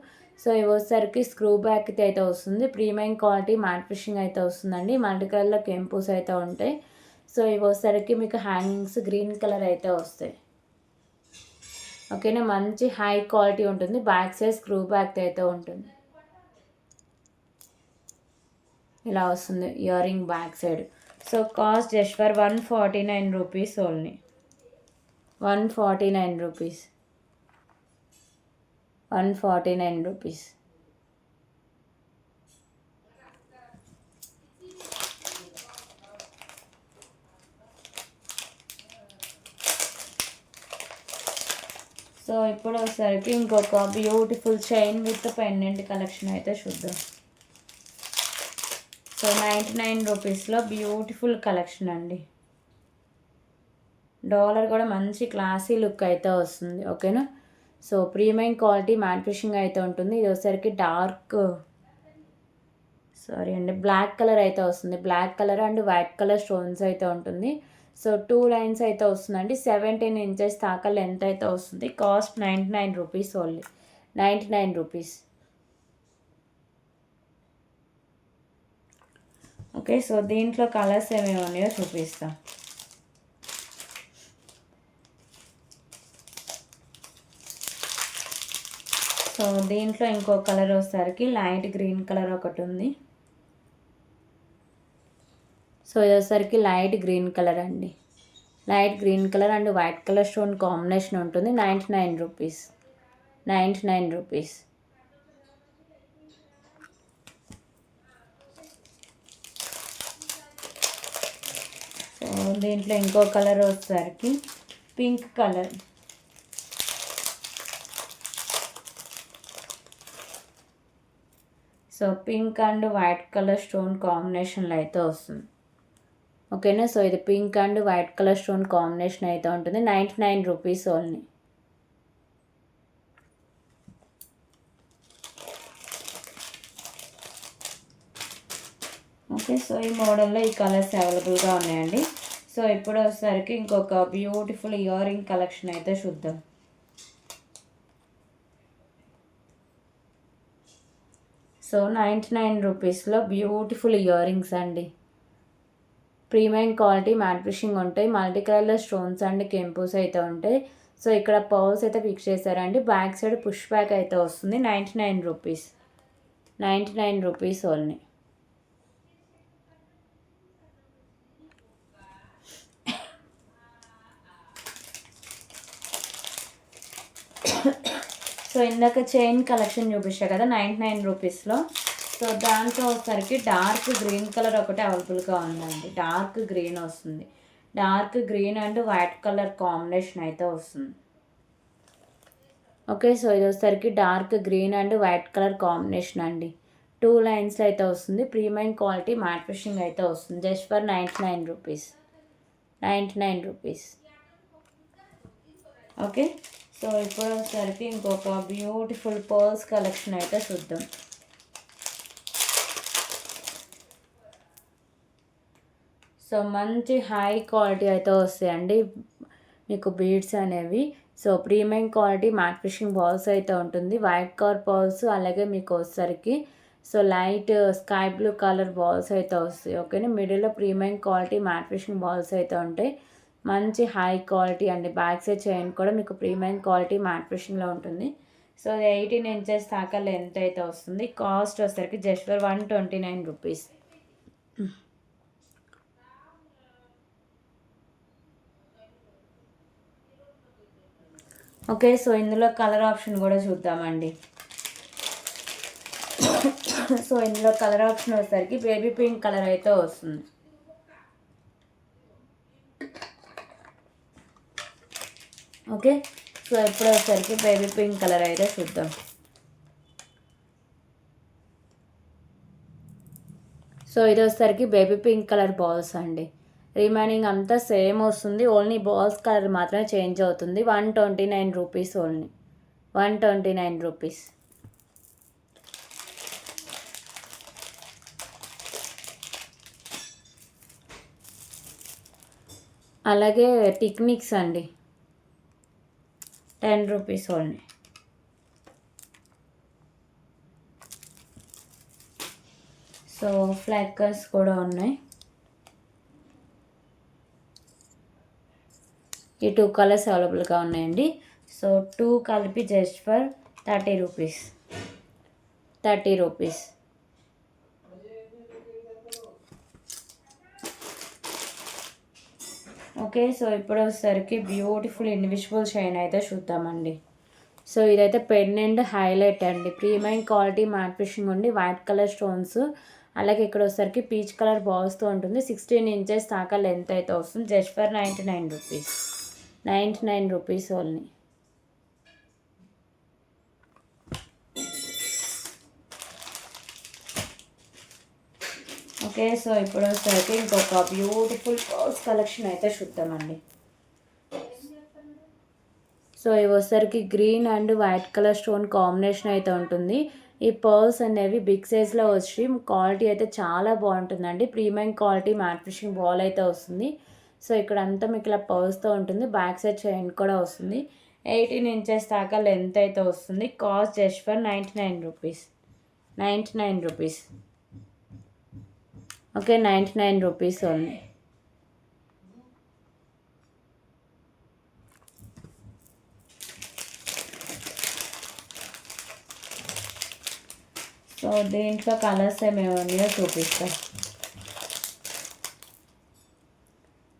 సో ఇవి వచ్చేసరికి స్క్రూ బ్యాక్ అయితే వస్తుంది. ప్రీమియం క్వాలిటీ మ్యాట్ ఫిషింగ్ అయితే వస్తుందండి. మల్టీ కలర్లో కెంపుస్ అయితే ఉంటాయి. సో ఇవి వచ్చేసరికి మీకు హ్యాంగింగ్స్ గ్రీన్ కలర్ అయితే వస్తాయి, ఓకేనా. మంచి హై క్వాలిటీ ఉంటుంది. బ్యాక్ సైడ్ స్క్రూ బ్యాక్ అయితే ఉంటుంది. ఇలా వస్తుంది ear ring back side. So cost just for 149 rupees only, 149 rupees, 149 rupees. So ఇప్పుడు వచ్చేసరికి ఇంకొక beautiful chain with pendant collection అయితే చూద్దాం. సో 99 రూపీస్లో బ్యూటిఫుల్ కలెక్షన్ అండి. డాలర్ కూడా మంచి క్లాసీ లుక్ అయితే వస్తుంది, ఓకేనా. So premium quality matte finishing అయితే ఉంటుంది. ఇది వచ్చేసరికి బ్లాక్ కలర్ అయితే వస్తుంది. Black colour and white colour stones అయితే ఉంటుంది. సో 2 లైన్స్ అయితే వస్తుందండి. 17 ఇంచెస్ దాకా లెంత్ అయితే వస్తుంది. Cost 99 rupees only, 99 rupees. Okay, so దీంట్లో కలర్స్ ఏమేమి ఉన్నాయో చూపిస్తాం. సో దీంట్లో ఇంకో కలర్ వచ్చేసరికి లైట్ గ్రీన్ కలర్ ఒకటి ఉంది. సో ఇది వచ్చేసరికి లైట్ గ్రీన్ కలర్ అండి. Light green colour and white colour stone combination ఉంటుంది. 99 రూపీస్, 99 రూపీస్. సో దీంట్లో ఇంకో కలర్ వచ్చేసరికి pink colour. So pink and white colour stone కాంబినేషన్లో అయితే వస్తుంది, ఓకేనా. సో ఇది pink and white colour stone combination అయితే ఉంటుంది. 99 రూపీస్ ఓన్లీ. ఓకే, సో ఈ మోడల్లో ఈ కలర్స్ అవైలబుల్గా ఉన్నాయండి. సో ఇప్పుడు వచ్చేసరికి ఇంకొక బ్యూటిఫుల్ ఇయర్ రింగ్ కలెక్షన్ అయితే చూద్దాం. సో 99 రూపీస్లో బ్యూటిఫుల్ ఇయర్ రింగ్స్ అండి. ప్రీమియం క్వాలిటీ మ్యాట్ ఫిషింగ్ ఉంటాయి. మల్టీ కలర్లో స్టోన్స్ అండ్ కెంపుస్ అయితే ఉంటాయి. సో ఇక్కడ పర్ల్స్ అయితే ఫిక్స్ చేశారండి. బ్యాక్ సైడ్ పుష్ బ్యాక్ అయితే వస్తుంది. 99 రూపీస్, 99 రూపీస్ ఓన్లీ. సో ఇందాక చైన్ కలెక్షన్ చూపించా కదా 99 రూపీస్లో. సో దాంట్లో వచ్చేసరికి డార్క్ గ్రీన్ కలర్ ఒకటి అవైలబుల్గా ఉందండి. డార్క్ గ్రీన్ వస్తుంది. Dark green and white colour combination అయితే వస్తుంది, ఓకే. సో ఇది వచ్చేసరికి dark green and white colour combination అండి. 2 లైన్స్లో అయితే వస్తుంది. ప్రీమియం క్వాలిటీ మ్యాట్ ఫిషింగ్ అయితే వస్తుంది. Just for 99 rupees, rupees. Okay, so ఇప్పుడు వచ్చేసరికి ఇంకొక బ్యూటిఫుల్ పర్ల్స్ కలెక్షన్ అయితే చూద్దాం. సో మంచి హై క్వాలిటీ అయితే వస్తాయండి మీకు బీడ్స్ అనేవి. So premium quality matte fishing balls అయితే ఉంటుంది. వైట్ కలర్ బాల్స్, అలాగే మీకు వచ్చేసరికి so light sky blue colour balls అయితే వస్తాయి. ఓకేనా, మిడిల్లో premium quality matte fishing balls అయితే ఉంటాయి. మంచి హై క్వాలిటీ అండి. బ్యాక్ సైడ్ చైన్ కూడా మీకు ప్రీమియం క్వాలిటీ మ్యాట్ ఫిషింగ్లో ఉంటుంది. సో 18 ఇంచెస్ దాకా లెంత్ అయితే వస్తుంది. కాస్ట్ వచ్చేసరికి just for 129 rupees. Okay, so ఇందులో కలర్ ఆప్షన్ కూడా చూద్దామండి. సో ఇందులో కలర్ ఆప్షన్ వచ్చేసరికి బేబీ పింక్ కలర్ అయితే వస్తుంది. ఓకే, సో ఇప్పుడు వచ్చేసరికి బేబీ పింక్ కలర్ అయితే చూద్దాం. సో ఇది వచ్చేసరికి బేబీ పింక్ కలర్ బాల్స్ అండి. రిమైనింగ్ అంతా సేమ్ వస్తుంది, ఓన్లీ బాల్స్ కలర్ మాత్రమే చేంజ్ అవుతుంది. 129 రూపీస్ ఓన్లీ, 129 రూపీస్. అలాగే టెక్నిక్స్ అండి, 10 రూపీస్ ఓన్లీ. సో ఫ్లాక్కర్స్ కూడా ఉన్నాయి. ఈ 2 కలర్స్ అవైలబుల్గా ఉన్నాయండి. సో 2 కలిపి just for 30 rupees, 30 rupees. Okay, so ఇప్పుడు వచ్చేసరికి బ్యూటిఫుల్ ఇన్విజిబుల్ చైన్ అయితే చూద్దామండి. సో ఇదైతే పెండెంట్ హైలైట్ అండి. ప్రీమియం క్వాలిటీ మ్యాట్ ఫిషింగ్ ఉండి వైట్ కలర్ స్టోన్స్, అలాగే ఇక్కడ వచ్చేసరికి పీచ్ కలర్ బాల్స్తో ఉంటుంది. 16 ఇంచెస్ దాకా లెంత్ అయితే వస్తుంది. Just for 99 rupees, 99 rupees only. Okay, so ఇప్పుడు వచ్చేసరికి ఇంకొక బ్యూటిఫుల్ పర్ల్స్ కలెక్షన్ అయితే చూద్దామండి. సో ఇవి వచ్చేసరికి green and white colour stone combination అయితే ఉంటుంది. ఈ పర్ల్స్ అనేవి బిగ్ సైజ్లో వచ్చి క్వాలిటీ అయితే చాలా బాగుంటుందండి. Premium quality matte fishing ball అయితే వస్తుంది. సో ఇక్కడ అంతా మీకు ఇలా పర్ల్స్తో ఉంటుంది. బ్యాక్ సైడ్ చైన్ కూడా వస్తుంది. 18 ఇంచెస్ దాకా లెంత్ అయితే వస్తుంది. Cost just for 99 rupees, 99 rupees. Okay, 99 rupees only. So దీంట్లో కలర్స్ ఏమేమి ఉన్నాయో చూపిస్తాం.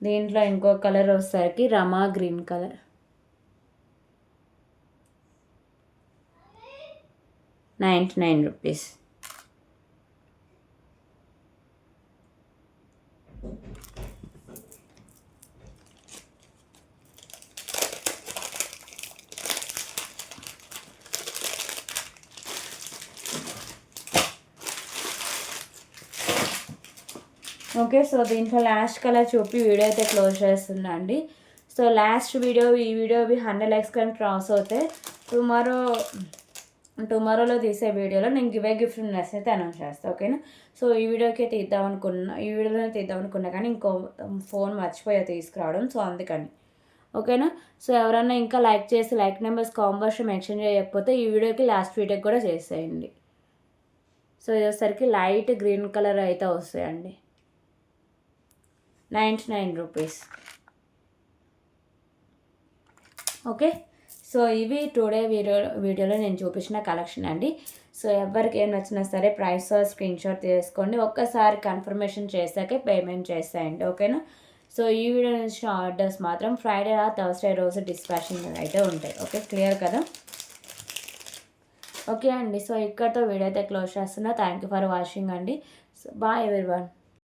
దీంట్లో ఇంకో కలర్ వచ్చేసరికి rama green colour, 99 rupees. Okay, so దీంట్లో లాస్ట్ కలర్ చూపి వీడియో అయితే క్లోజ్ చేస్తున్నా అండి. సో లాస్ట్ వీడియో, ఈ వీడియోవి 100 likes కానీ క్రాస్ అవుతే టుమారోలో తీసే వీడియోలో నేను గిఫ్ట్ విన్నర్స్ అయితే అనౌన్స్ చేస్తాను. ఓకేనా, సో ఈ వీడియోలోనే తీద్దాం అనుకున్నా కానీ ఇంకో ఫోన్ మర్చిపోయా తీసుకురావడం, సో అందుకని. ఓకేనా, సో ఎవరన్నా ఇంకా లైక్ చేసి లైక్ నెంబర్స్ కాంబర్స్ మెన్షన్ చేయకపోతే ఈ వీడియోకి లాస్ట్ వీడియోకి కూడా చేసేయండి. సో ఇది వచ్చేసరికి లైట్ గ్రీన్ కలర్ అయితే వస్తాయండి, 99 రూపీస్. ఓకే, సో ఇవి టుడే వీడియోలో నేను చూపించిన కలెక్షన్ అండి. సో ఎవరికి ఏం నచ్చినా సరే ప్రైస్ స్క్రీన్ షాట్ తీసుకోండి. ఒక్కసారి కన్ఫర్మేషన్ చేశాకే పేమెంట్ చేసేయండి. ఓకేనా, సో ఈ వీడియో నుంచి ఆర్డర్స్ మాత్రం ఫ్రైడే ఆ థర్స్డే రోజు డిస్పాచింగ్ అయితే ఉంటాయి. ఓకే, క్లియర్ కదా. ఓకే అండి, సో ఇక్కడితో వీడియో అయితే క్లోజ్ చేస్తున్నా. థ్యాంక్ యూ ఫర్ వాచింగ్ అండి. So bye everyone.